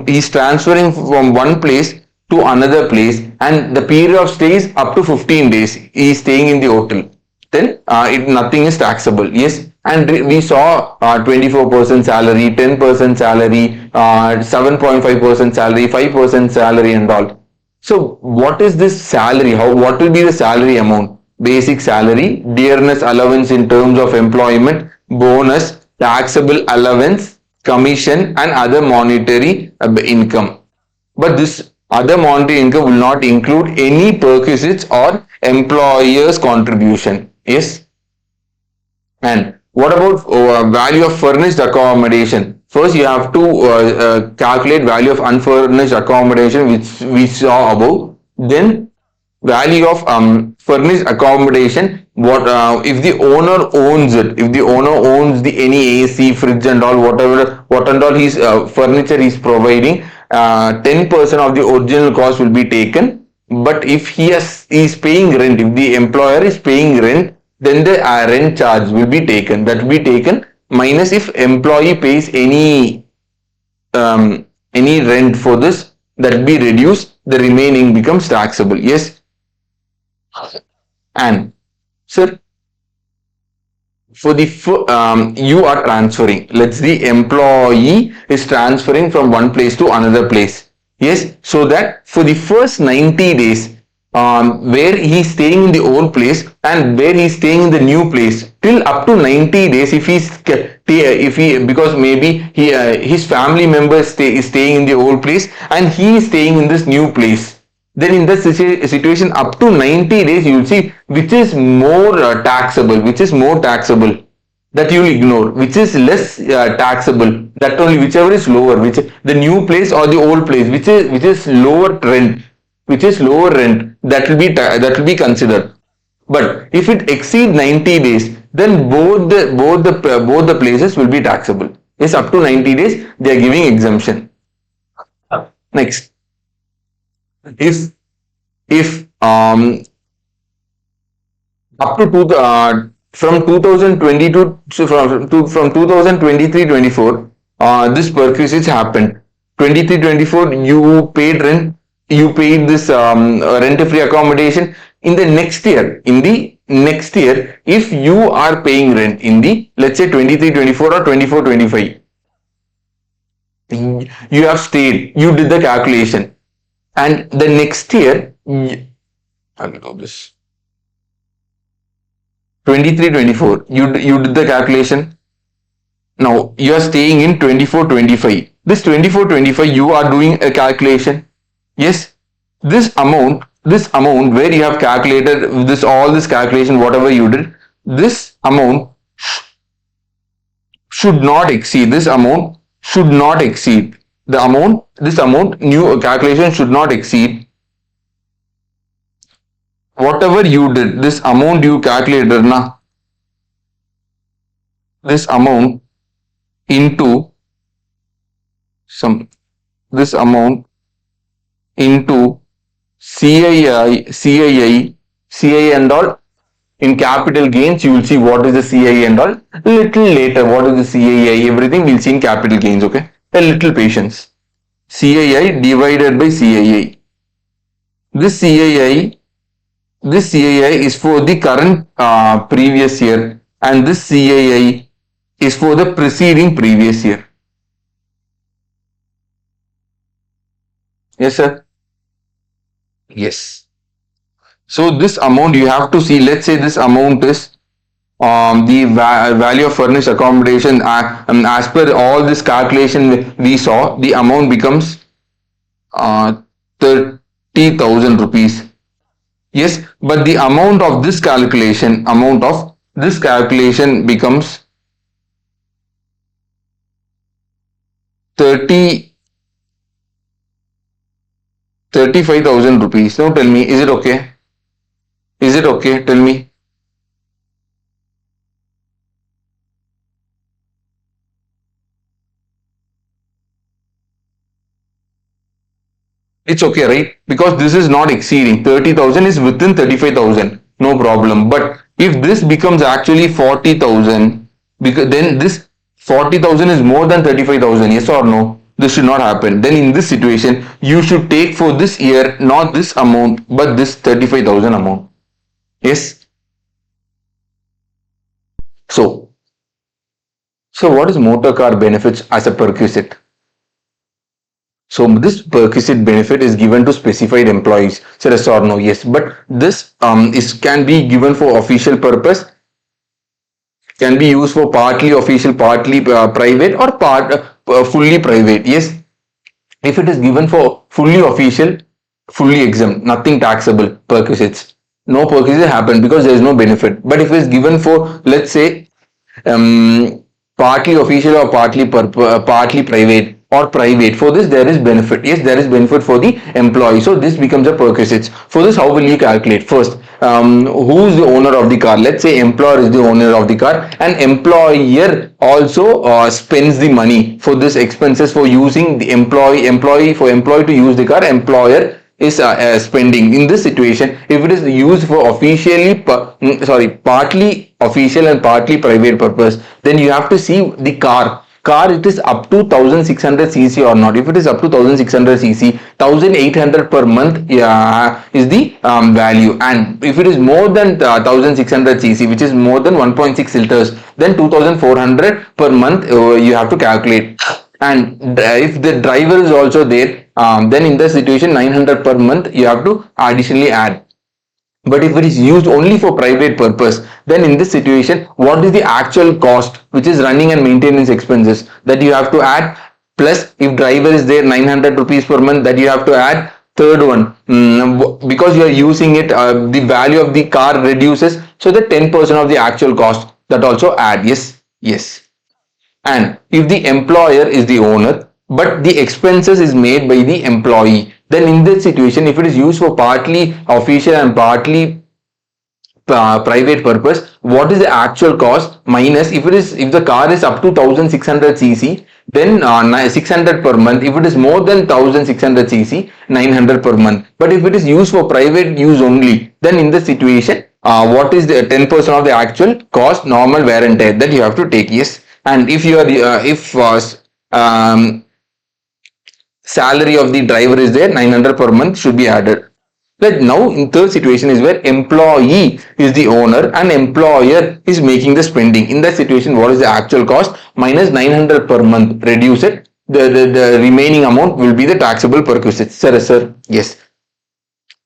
he's transferring from one place to another place, and the period of stay is up to 15 days, he is staying in the hotel, then nothing is taxable. Yes. And we saw 24% salary, 10% salary, 7.5% salary, 5% salary and all. So what is this salary? What will be the salary amount? Basic salary, dearness allowance in terms of employment, bonus, taxable allowance, commission, and other monetary income. But this other monetary income will not include any perquisites or employer's contribution. Yes. And what about value of furnished accommodation? First, you have to calculate value of unfurnished accommodation, which we saw above. Then, value of furnished accommodation. What if the owner owns it? If the owner owns the any AC, fridge, and all, whatever, what and all his furniture is providing, 10% of the original cost will be taken. But if is paying rent, if the employer is paying rent, then the rent charge will be taken. That will be taken minus if employee pays any rent for this, that will be reduced. The remaining becomes taxable. Yes. And sir, for the you are transferring. Let's the employee is transferring from one place to another place. Yes, so that for the first 90 days, where he's staying in the old place and where he's staying in the new place, till up to 90 days, if he because maybe his family member is staying in the old place and he is staying in this new place, then in this situation up to 90 days you will see which is more taxable, that you will ignore, which is less taxable, that only, whichever is lower, which the new place or the old place, which is lower rent, that will be considered. But if it exceeds 90 days, then both the places will be taxable. Yes, up to 90 days they are giving exemption. Next, if up to from 2022 from 2023-24, this perquisites happened. 23-24, you paid rent, you paid this rent free accommodation. In the next year, if you are paying rent in the, let's say, 23-24 or 24-25, you have stayed, you did the calculation, and the next year, I'll do this. 23-24, you did the calculation. Now you are staying in 24-25. This 24-25, you are doing a calculation. Yes, this amount where you have calculated all this calculation, whatever you did, this amount should not exceed. This amount new calculation should not exceed whatever you did. This amount you calculated na, this amount into this amount into CII and all. In capital gains, you will see what is the CII and all. Little later, what is the CII? Everything we'll see in capital gains. Okay, a little patience. CII divided by CII. This CII is for the current previous year, and this CII is for the preceding previous year. Yes, sir. Yes. So this amount you have to see. Let's say this amount is the value of furnished accommodation. As per all this calculation we saw, the amount becomes 30,000 rupees. Yes, but the amount of this calculation becomes 35,000 rupees. Now tell me, is it okay? Is it okay? Tell me. It's okay, right? Because this is not exceeding. 30,000 is within 35,000. No problem. But if this becomes actually 40,000, because then this 40,000 is more than 35,000. Yes or no? This should not happen. Then in this situation, you should take for this year not this amount, but this 35,000 amount. Yes. So what is motor car benefits as a perquisite? So this perquisite benefit is given to specified employees. So yes or no? Yes. But this can be given for official purpose can be used for partly official, partly private, or fully private. Yes, if it is given for fully official, fully exempt, nothing taxable perquisites, no perquisite happen because there is no benefit. But if it is given for, let's say, um, partly official or partly private or private, for this there is benefit. Yes, there is benefit for the employee, so this becomes a perquisite. For this, how will you calculate? First, who is the owner of the car? Let's say employer is the owner of the car, and employer also spends the money for this expenses for using the employee to use the car. Employer is spending. In this situation, if it is used for partly official and partly private purpose, then you have to see the car, it is up to 1600 cc or not. If it is up to 1600 cc, 1800 per month, yeah, is the value. And if it is more than 1600 cc, which is more than 1.6 liters, then 2400 per month you have to calculate. And if the driver is also there, then in the situation 900 per month you have to additionally add. But if it is used only for private purpose, then in this situation, what is the actual cost, which is running and maintenance expenses, that you have to add, plus if driver is there, 900 rupees per month, that you have to add. Third one, because you are using it, the value of the car reduces, so the 10% of the actual cost, that also add. Yes, yes. And if the employer is the owner, but the expenses is made by the employee, then in this situation, if it is used for partly official and partly private purpose, what is the actual cost minus, if the car is up to 1600 cc, then 600 per month. If it is more than 1600 cc, 900 per month. But if it is used for private use only, then in this situation, what is the 10% of the actual cost, normal wear and tear, that you have to take. Yes. And if you are salary of the driver is there, 900 per month should be added. But now in third situation is where employee is the owner and employer is making the spending. In that situation, what is the actual cost minus 900 per month? Reduce it. The remaining amount will be the taxable perquisite. Sir, yes.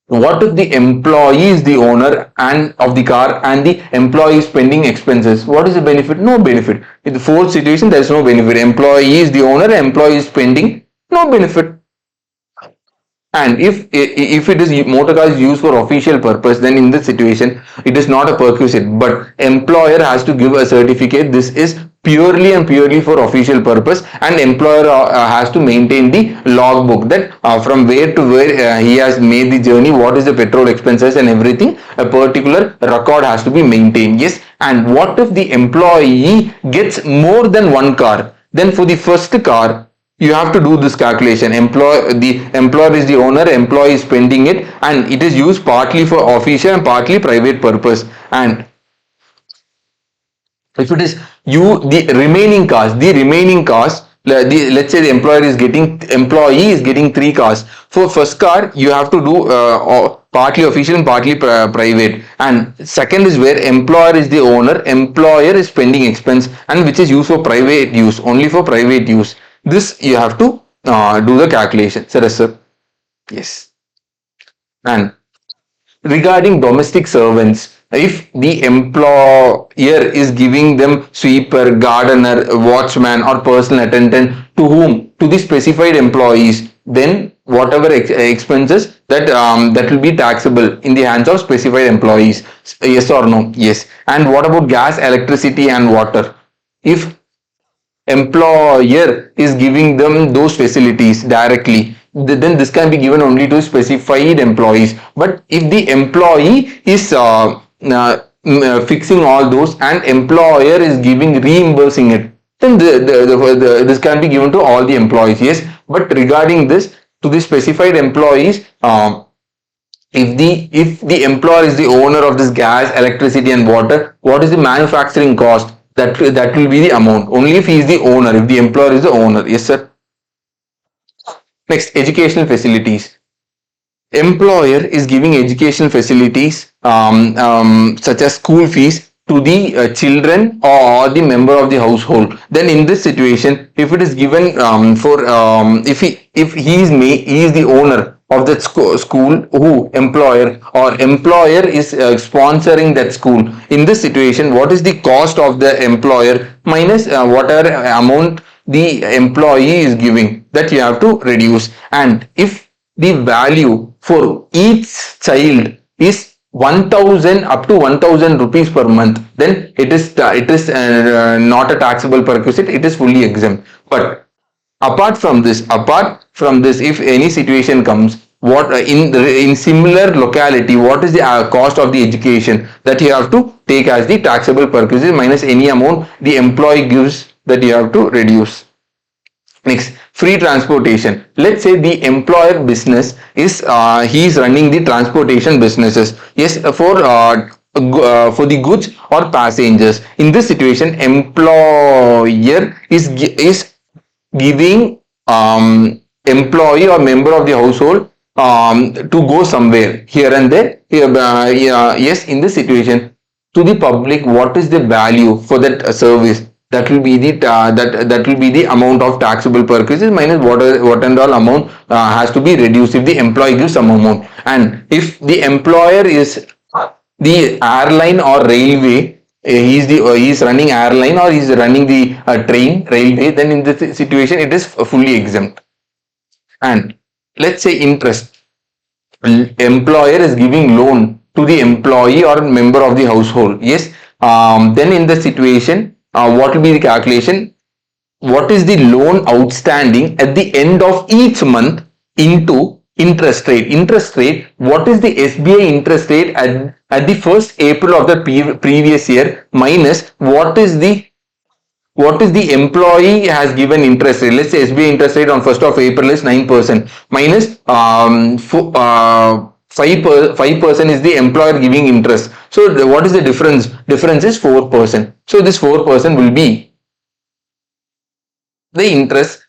What if the employee is the owner and of the car and the employee is spending expenses? What is the benefit? No benefit. In the fourth situation, there is no benefit. Employee is the owner, employee is spending, no benefit. And if it is motor car is used for official purpose, then in this situation it is not a perquisite, but employer has to give a certificate. This is purely and purely for official purpose, and employer has to maintain the logbook, that from where to where he has made the journey, what is the petrol expenses and everything. A particular record has to be maintained. Yes. And what if the employee gets more than one car? Then for the first car, you have to do this calculation. The employer is the owner, employee is spending it, and it is used partly for official and partly private purpose. And if it is the remaining cars, let's say the employee is getting 3 cars. For first car, you have to do partly official and partly private. And second is where employer is the owner, employer is spending expense, and which is used for private use, only for private use. This you have to do the calculation. Sir. Yes. And regarding domestic servants, if the employer is giving them sweeper, gardener, watchman, or personal attendant to whom? To the specified employees, then whatever expenses that will be taxable in the hands of specified employees. Yes or no? Yes. And what about gas, electricity, and water? If employer is giving them those facilities directly, then this can be given only to specified employees. But if the employee is fixing all those and employer is reimbursing it, then this can be given to all the employees. Yes. But regarding this, to the specified employees, if the employer is the owner of this gas, electricity, and water, what is the manufacturing cost? That will be the amount. Only if he is the owner, if the employer is the owner. Yes, sir. Next, educational facilities. Employer is giving educational facilities such as school fees to the children or the member of the household. Then in this situation, if it is given if he is the owner of that school, who employer, or employer is sponsoring that school. In this situation, what is the cost of the employer minus whatever amount the employee is giving, that you have to reduce. And if the value for each child is 1000 up to 1000 rupees per month, then it is not a taxable perquisite, it is fully exempt. But apart from this, if any situation comes, what in similar locality, what is the cost of the education, that you have to take as the taxable perquisite minus any amount the employee gives, that you have to reduce. Next, free transportation. Let's say the employer business is he is running the transportation businesses. Yes, for the goods or passengers. In this situation, employer is giving employee or member of the household to go somewhere here and there. Yeah, yes, in this situation, to the public, what is the value for that service, that will be the that will be the amount of taxable purchases minus what and all amount has to be reduced if the employee gives some amount. And if the employer is the airline or railway, he's running airline or he's running the train railway, then in this situation it is fully exempt. And let's say interest, employer is giving loan to the employee or member of the household. Yes, then in the situation, what will be the calculation? What is the loan outstanding at the end of each month into interest rate? Interest rate, what is the SBI interest rate at the 1st April of the previous year minus what is the employee has given interest rate. Let's say SBI interest rate on 1st of April is 9% minus 5% is the employer giving interest. So what is the difference? Difference is 4%. So this 4% will be the interest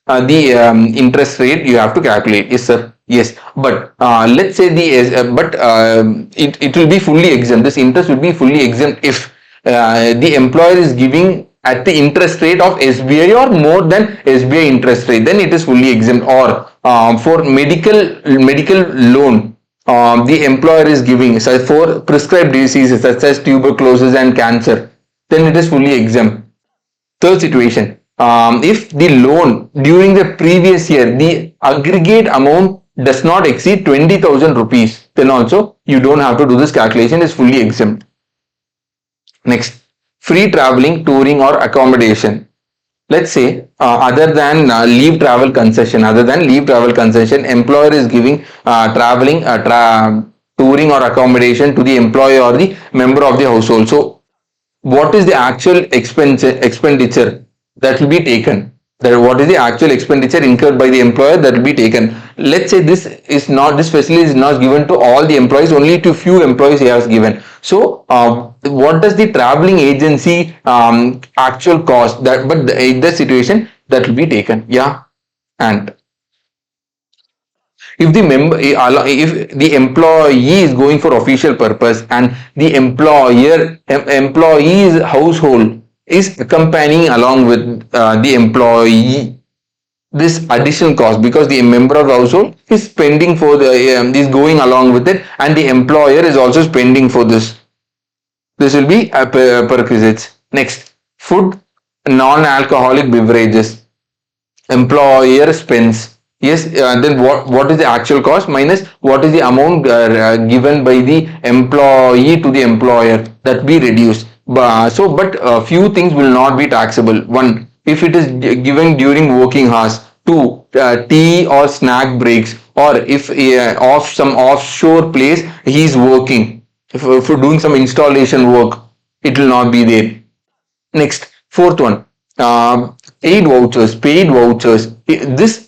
rate you have to calculate. Yes, sir. Yes, but let's say it will be fully exempt. This interest will be fully exempt if the employer is giving at the interest rate of SBI or more than SBI interest rate, then it is fully exempt. Or for medical loan, the employer is giving for prescribed diseases such as tuberculosis and cancer, then it is fully exempt. Third situation, if the loan during the previous year, the aggregate amount does not exceed 20,000 rupees, then also you don't have to do this calculation, is fully exempt. Next, free traveling, touring or accommodation. Let's say other than leave travel concession, employer is giving traveling, touring or accommodation to the employee or the member of the household. So what is the actual expenditure that will be taken? That what is the actual expenditure incurred by the employer that will be taken? Let's say this facility is not given to all the employees, only to few employees he has given. So what does the traveling agency actual cost? That, but in this situation, that will be taken. Yeah. And if the employee is going for official purpose and the employee's household is accompanying along with the employee, this additional cost, because the member of the household is spending for the is going along with it, and the employer is also spending for this will be perquisites. Next, food, non-alcoholic beverages, employer spends. Yes, then what is the actual cost minus what is the amount given by the employee to the employer, that be reduced. But few things will not be taxable. One, if it is given during working hours. Two, tea or snack breaks, or if off some offshore place he is working, for doing some installation work, it will not be there. Next, fourth one, paid vouchers. This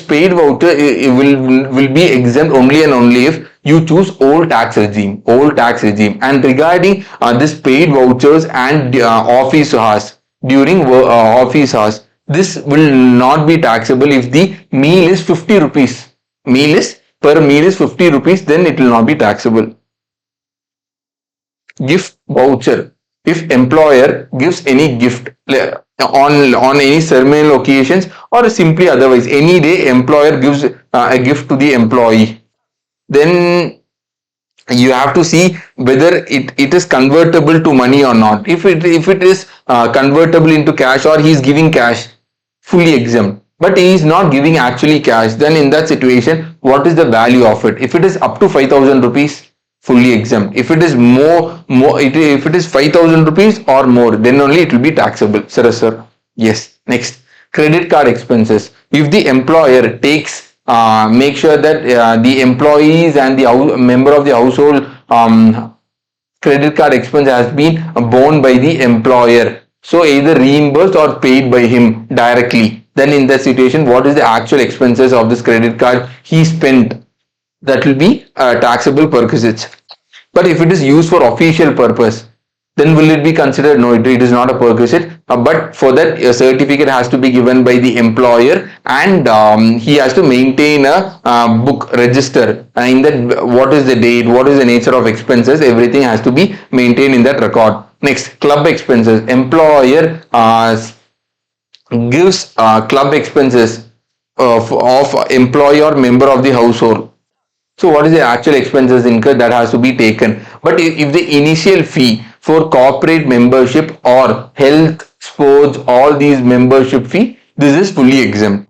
paid voucher will be exempt only and only if you choose old tax regime. And regarding this paid vouchers and office hours, during office hours, this will not be taxable if the meal is 50 rupees. Per meal is 50 rupees, then it will not be taxable. Gift voucher, if employer gives any gift on any ceremonial occasions or simply otherwise, any day employer gives a gift to the employee, then you have to see whether it is convertible to money or not. If it is convertible into cash, or he is giving cash, fully exempt. But he is not giving actually cash, then in that situation, what is the value of it? If it is up to 5,000 rupees, fully exempt. If it is if it is 5,000 rupees or more, then only it will be taxable. Sir. Yes. Next, credit card expenses. If the employer takes make sure that the employees and the member of the household credit card expense has been borne by the employer, so either reimbursed or paid by him directly, then in that situation, what is the actual expenses of this credit card he spent? That will be taxable perquisites. But if it is used for official purpose, then will it be considered? No, it is not a perquisite. But for that, a certificate has to be given by the employer, and he has to maintain a book register. In that, what is the date, what is the nature of expenses, everything has to be maintained in that record. Next, club expenses. Employer gives club expenses of employee or member of the household. So what is the actual expenses incurred, that has to be taken. But if the initial fee for corporate membership or health, sports, all these membership fee, this is fully exempt.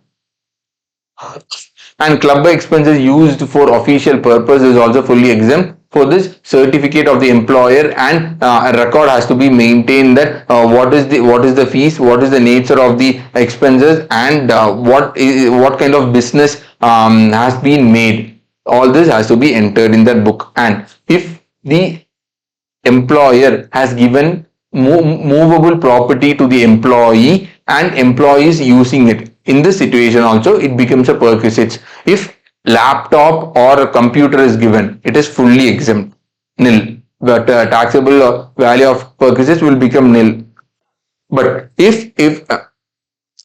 And club expenses used for official purpose is also fully exempt. For this, certificate of the employer and a record has to be maintained, that what is the fees, what is the nature of the expenses, and what kind of business has been made. All this has to be entered in that book. And if the employer has given movable property to the employee and employee is using it, in this situation also it becomes a perquisite. If laptop or a computer is given, it is fully exempt, nil. But taxable value of perquisites will become nil. But if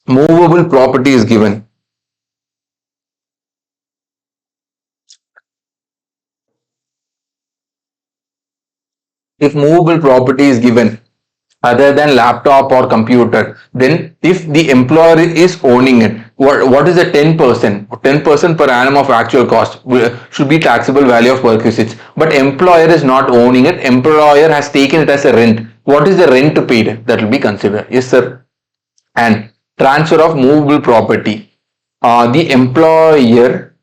movable property is given, if movable property is given other than laptop or computer, then if the employer is owning it, what is the 10% per annum of actual cost should be taxable value of perquisites. But employer is not owning it, employer has taken it as a rent. What is the rent paid? That will be considered. Yes, sir. And transfer of movable property. The employer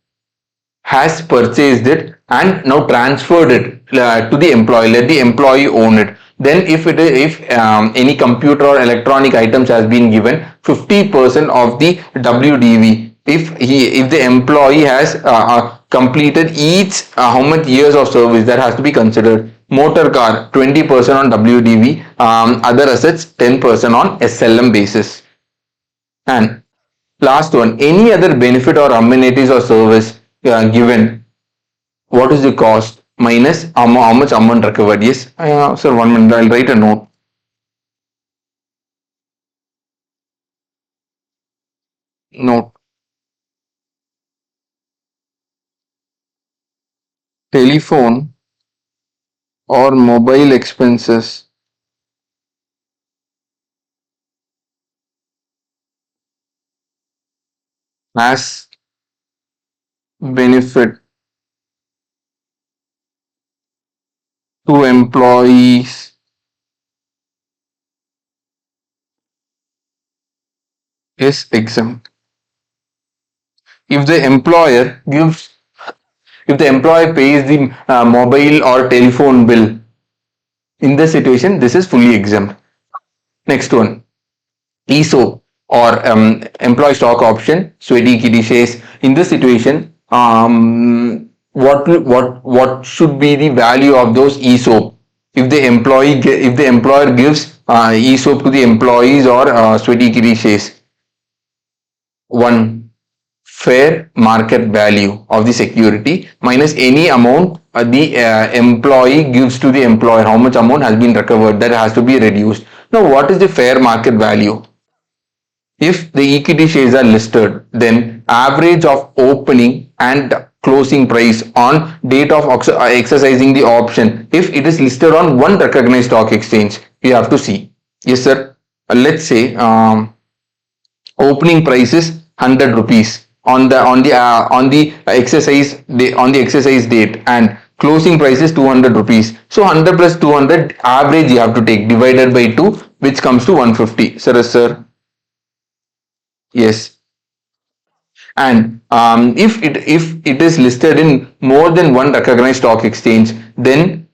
has purchased it and now transferred it to the employee. Let the employee own it. Then if any computer or electronic items has been given, 50% of the WDV. If the employee has completed each how much years of service, that has to be considered. Motor car, 20% on WDV. Other assets, 10% on SLM basis. And last one, any other benefit or amenities or service given, what is the cost minus how much amount recovered? Yes, sir, 1 minute, I'll write a note. Note, telephone or mobile expenses as benefit to employees is exempt. If the employer gives, if the employer pays the mobile or telephone bill, in this situation, this is fully exempt. Next one, ESOP or employee stock option, sweaty kitty shares. In this situation, what should be the value of those ESOP? If the employer gives ESOP to the employees or sweaty kitty shares, one, fair market value of the security minus any amount the employee gives to the employer. How much amount has been recovered, that has to be reduced. Now, what is the fair market value? If the equity shares are listed, then average of opening and closing price on date of exercising the option, if it is listed on one recognized stock exchange, we have to see. Yes, sir. Let's say opening price is 100 rupees on the exercise date, and closing price is 200 rupees. So 100 plus 200 average you have to take divided by 2, which comes to 150. Sir. Yes. And if it is listed in more than one recognized stock exchange, then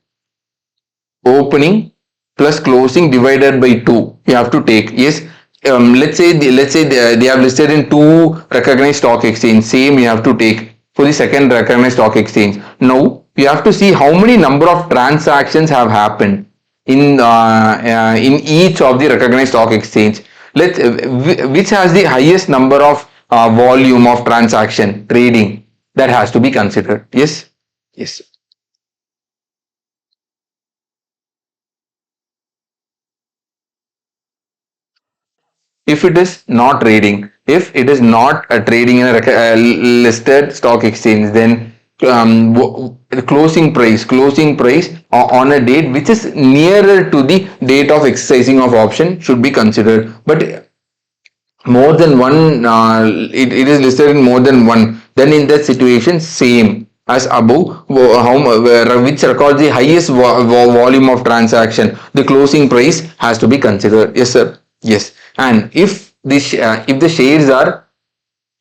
opening plus closing divided by 2 you have to take. Yes. Let's say they have listed in two recognized stock exchange, same you have to take for the second recognized stock exchange. Now you have to see how many number of transactions have happened in each of the recognized stock exchange. Which has the highest number of volume of transaction trading, that has to be considered. Yes. Yes. If it is not trading, if it is not trading in a listed stock exchange, then closing price on a date which is nearer to the date of exercising of option should be considered. But more than one, it is listed in more than one, then in that situation same as above, which records the highest volume of transaction, the closing price has to be considered. Yes sir. Yes. And if the shares are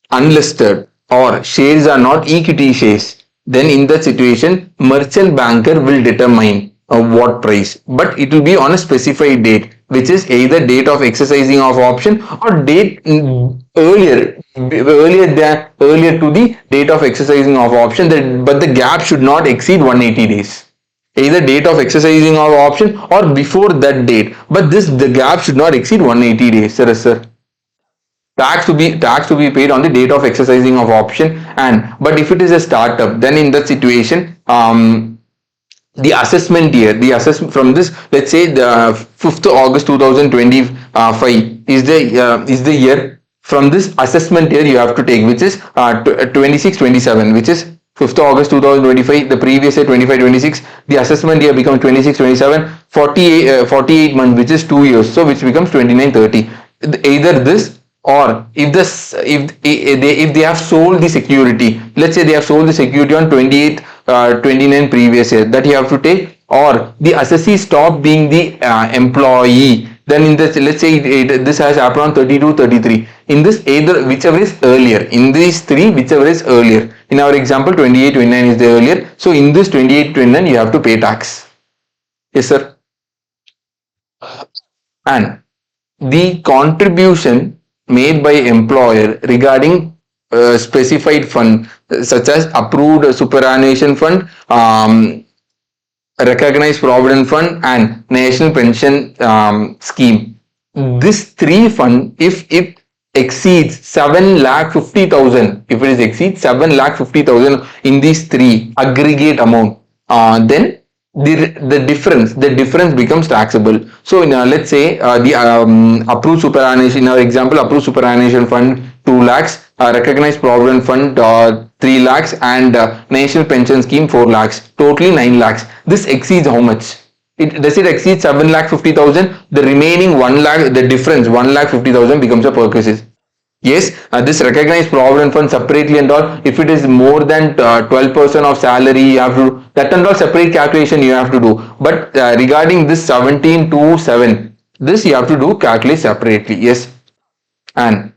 unlisted or shares are not equity shares, then in that situation merchant banker will determine what price, but it will be on a specified date, which is either date of exercising of option or date earlier to the date of exercising of option, but the gap should not exceed 180 days, either date of exercising of option or before that date, but the gap should not exceed 180 days. Sir. Tax to be paid on the date of exercising of option. And but if it is a startup, then in that situation the assessment year, the assessment from this, let's say the 5th August 2025 is the year. From this assessment year you have to take, which is 26-27, which is 5th August 2025, the previous year 25-26, the assessment year becomes 26-27, 48 months, which is 2 years, so which becomes 29-30. Either this, or if they have sold the security, let's say they have sold the security on 28 29 previous year, that you have to take, or the assessee stopped being the employee, then in this, let's say this has happened on 32-33, in this either whichever is earlier, in these three whichever is earlier, in our example 28-29 is the earlier, so in this 28-29 you have to pay tax. Yes sir. And the contribution made by employer regarding specified fund such as approved superannuation fund, recognized provident fund, and national pension scheme. This three fund, if it exceeds 7,50,000, if it exceeds 7,50,000 in these three aggregate amount, then the difference becomes taxable. So let's say the approved superannuation, in our example approved superannuation fund 2 lakhs, recognized provident fund 3 lakhs, and national pension scheme 4 lakhs, totally 9 lakhs. This exceeds how much? Does it exceed 7,50,000? The remaining 1 lakh, the difference 1,50,000 becomes a perquisite. Yes, this recognized provident fund separately and all. If it is more than 12% of salary, you have to, that and all separate calculation you have to do. But regarding this 17 to 7, this you have to do calculate separately. Yes, and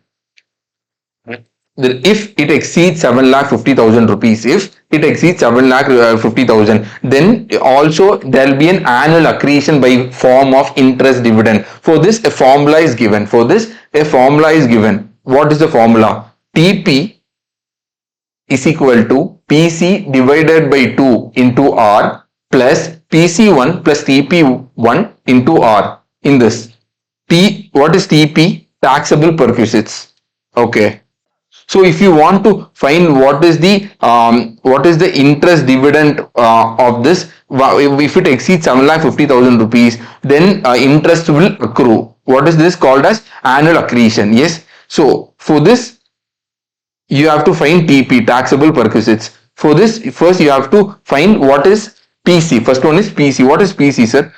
if it exceeds 7,50,000 rupees, if it exceeds 7,50,000, then also there will be an annual accretion by form of interest dividend. For this, a formula is given. What is the formula? TP is equal to PC divided by 2 into R plus PC1 plus TP1 into R. In this, what is TP? Taxable perquisites. Okay. So if you want to find what is the interest dividend of this, if it exceeds 7,50,000 rupees, then interest will accrue. What is this called as? Annual accretion. Yes. So for this, you have to find TP, taxable perquisites. For this, first you have to find what is PC. First one is PC. What is PC, sir?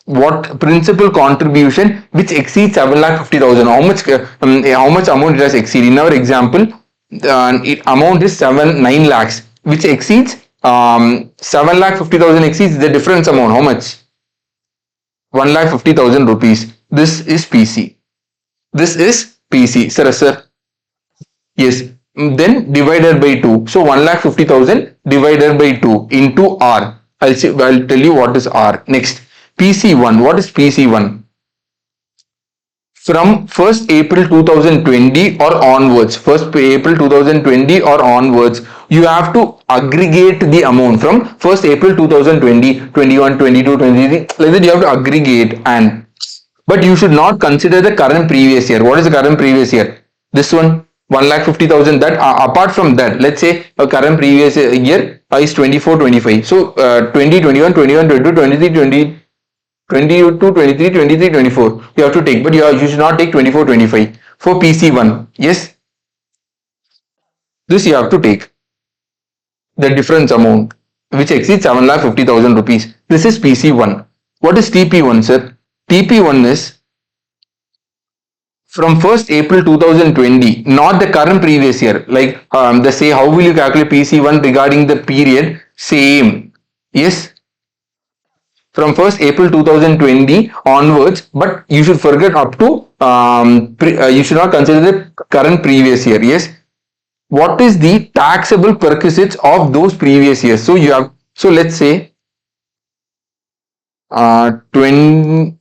What principal contribution which exceeds 7,50,000? How much amount it has exceeded? In our example, amount is 9 lakhs, which exceeds 7 lakh 50,000 exceeds the difference amount. How much? 1 lakh 50,000 rupees. This is PC. This is PC. Sir. Yes. Then divided by 2. So 1 lakh 50,000 divided by 2 into R. I'll tell you what is R. Next. PC1. What is PC1? From 1st April 2020 or onwards, 1st April 2020 or onwards, you have to aggregate the amount from 1st April 2020, 21, 22, 23, like that you have to aggregate, and but you should not consider the current previous year. What is the current previous year? This one, 1,50,000. That apart from that, let's say a current previous year is 24, 25. So 20, 21, 21, 22, 23, 20. 22, 23, 23, 24. You have to take, but you should not take 24, 25. For PC1, yes, this you have to take the difference amount which exceeds 7,50,000 rupees. This is PC1. What is TP1, sir? TP1 is from 1st April 2020, not the current previous year. Like the say, how will you calculate PC1 regarding the period? Same. Yes, from 1st April 2020 onwards, but you should forget up to, you should not consider the current previous year. Yes. What is the taxable perquisites of those previous years? So you have, so let's say 20,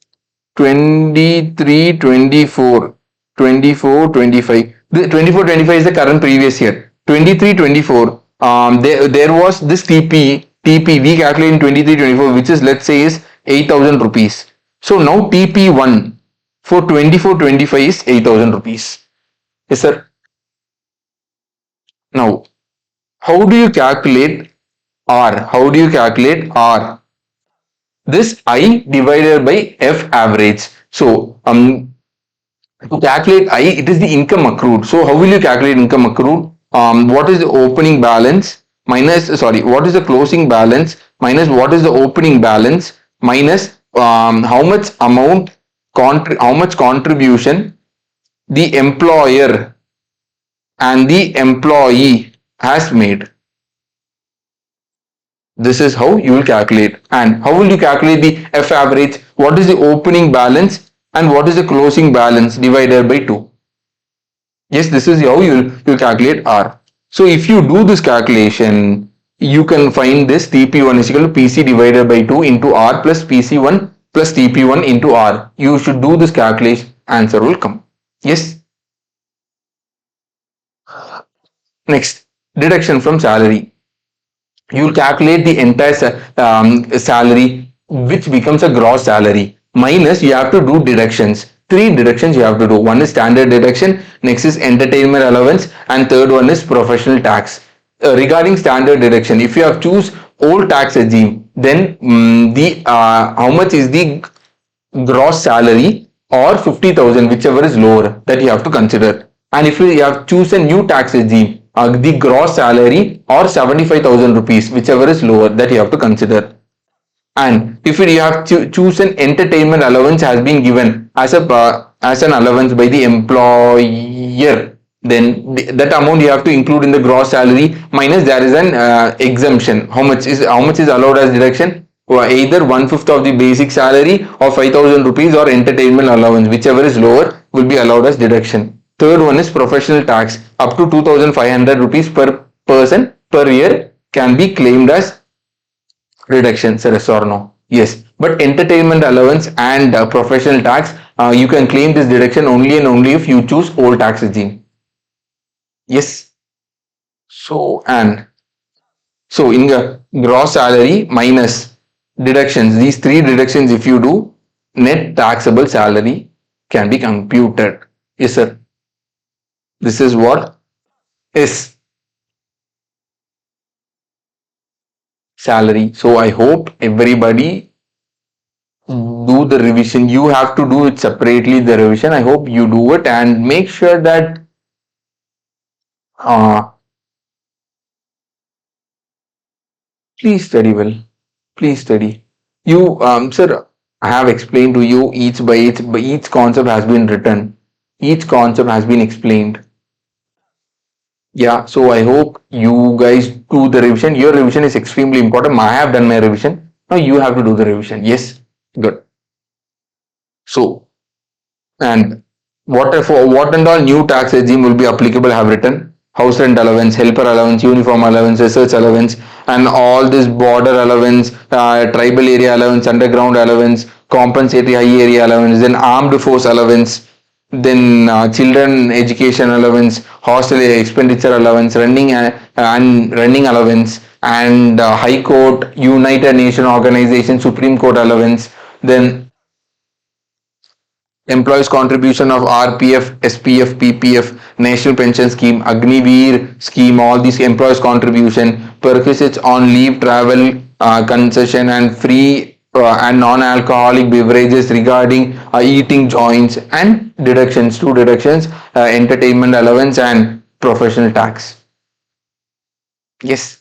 23, 24, 24, 25. The 24, 25 is the current previous year. 23, 24, there was this TP we calculate in 23, 24, which is, let's say, is 8,000 rupees. So now TP1 for 24, 25 is 8,000 rupees. Yes, sir. Now, how do you calculate R? How do you calculate R? This I divided by F average. So, to calculate I, it is the income accrued. So, how will you calculate income accrued? What is the opening balance minus, sorry, what is the closing balance minus what is the opening balance minus how much amount, how much contribution the employer and the employee has made. This is how you will calculate. And how will you calculate the F average? What is the opening balance and what is the closing balance divided by 2? Yes, this is how you will calculate R. So if you do this calculation, you can find this TP1 is equal to PC divided by 2 into R plus PC1 plus TP1 into R. You should do this calculation, answer will come. Yes. Next, deduction from salary. You will calculate the entire salary, which becomes a gross salary, minus you have to do deductions. 3 deductions you have to do. One is standard deduction, next is entertainment allowance, and third one is professional tax. Regarding standard deduction, if you have choose old tax regime, then the how much is the gross salary or 50,000, whichever is lower, that you have to consider. And if you have choose a new tax regime, the gross salary or 75,000 rupees, whichever is lower, that you have to consider. And if you have choose an entertainment allowance has been given as an allowance by the employer, then that amount you have to include in the gross salary, minus there is an exemption. How much is allowed as deduction? Either 1/5 of the basic salary or 5,000 rupees or entertainment allowance, whichever is lower, will be allowed as deduction. Third one is professional tax. Up to 2,500 rupees per person per year can be claimed as reduction. Yes or no? Yes. But entertainment allowance and professional tax, you can claim this deduction only and only if you choose old tax regime. Yes. So, and so in the gross salary minus deductions, these 3 deductions if you do, net taxable salary can be computed. Yes, sir. This is what is salary. So I hope everybody do the revision. You have to do it separately, the revision. I hope you do it and make sure that please study well. Please study. You, sir, I have explained to you each by each concept has been written. Each concept has been explained. Yeah, so I hope you guys do the revision. Your revision is extremely important. I have done my revision. Now you have to do the revision. Yes, good. So, and what and all new tax regime will be applicable have written house rent allowance, helper allowance, uniform allowance, research allowance, and all this border allowance, tribal area allowance, underground allowance, compensatory high area allowance, then armed force allowance, then children education allowance, hostel expenditure allowance, running allowance, and high court, United Nation organization, Supreme Court allowance, then employees contribution of RPF, SPF, PPF, National Pension Scheme, Agniveer scheme, all these employees contribution, perquisites on leave, travel, concession, and free and non-alcoholic beverages regarding eating joints, and deductions, two deductions, entertainment allowance and professional tax. Yes.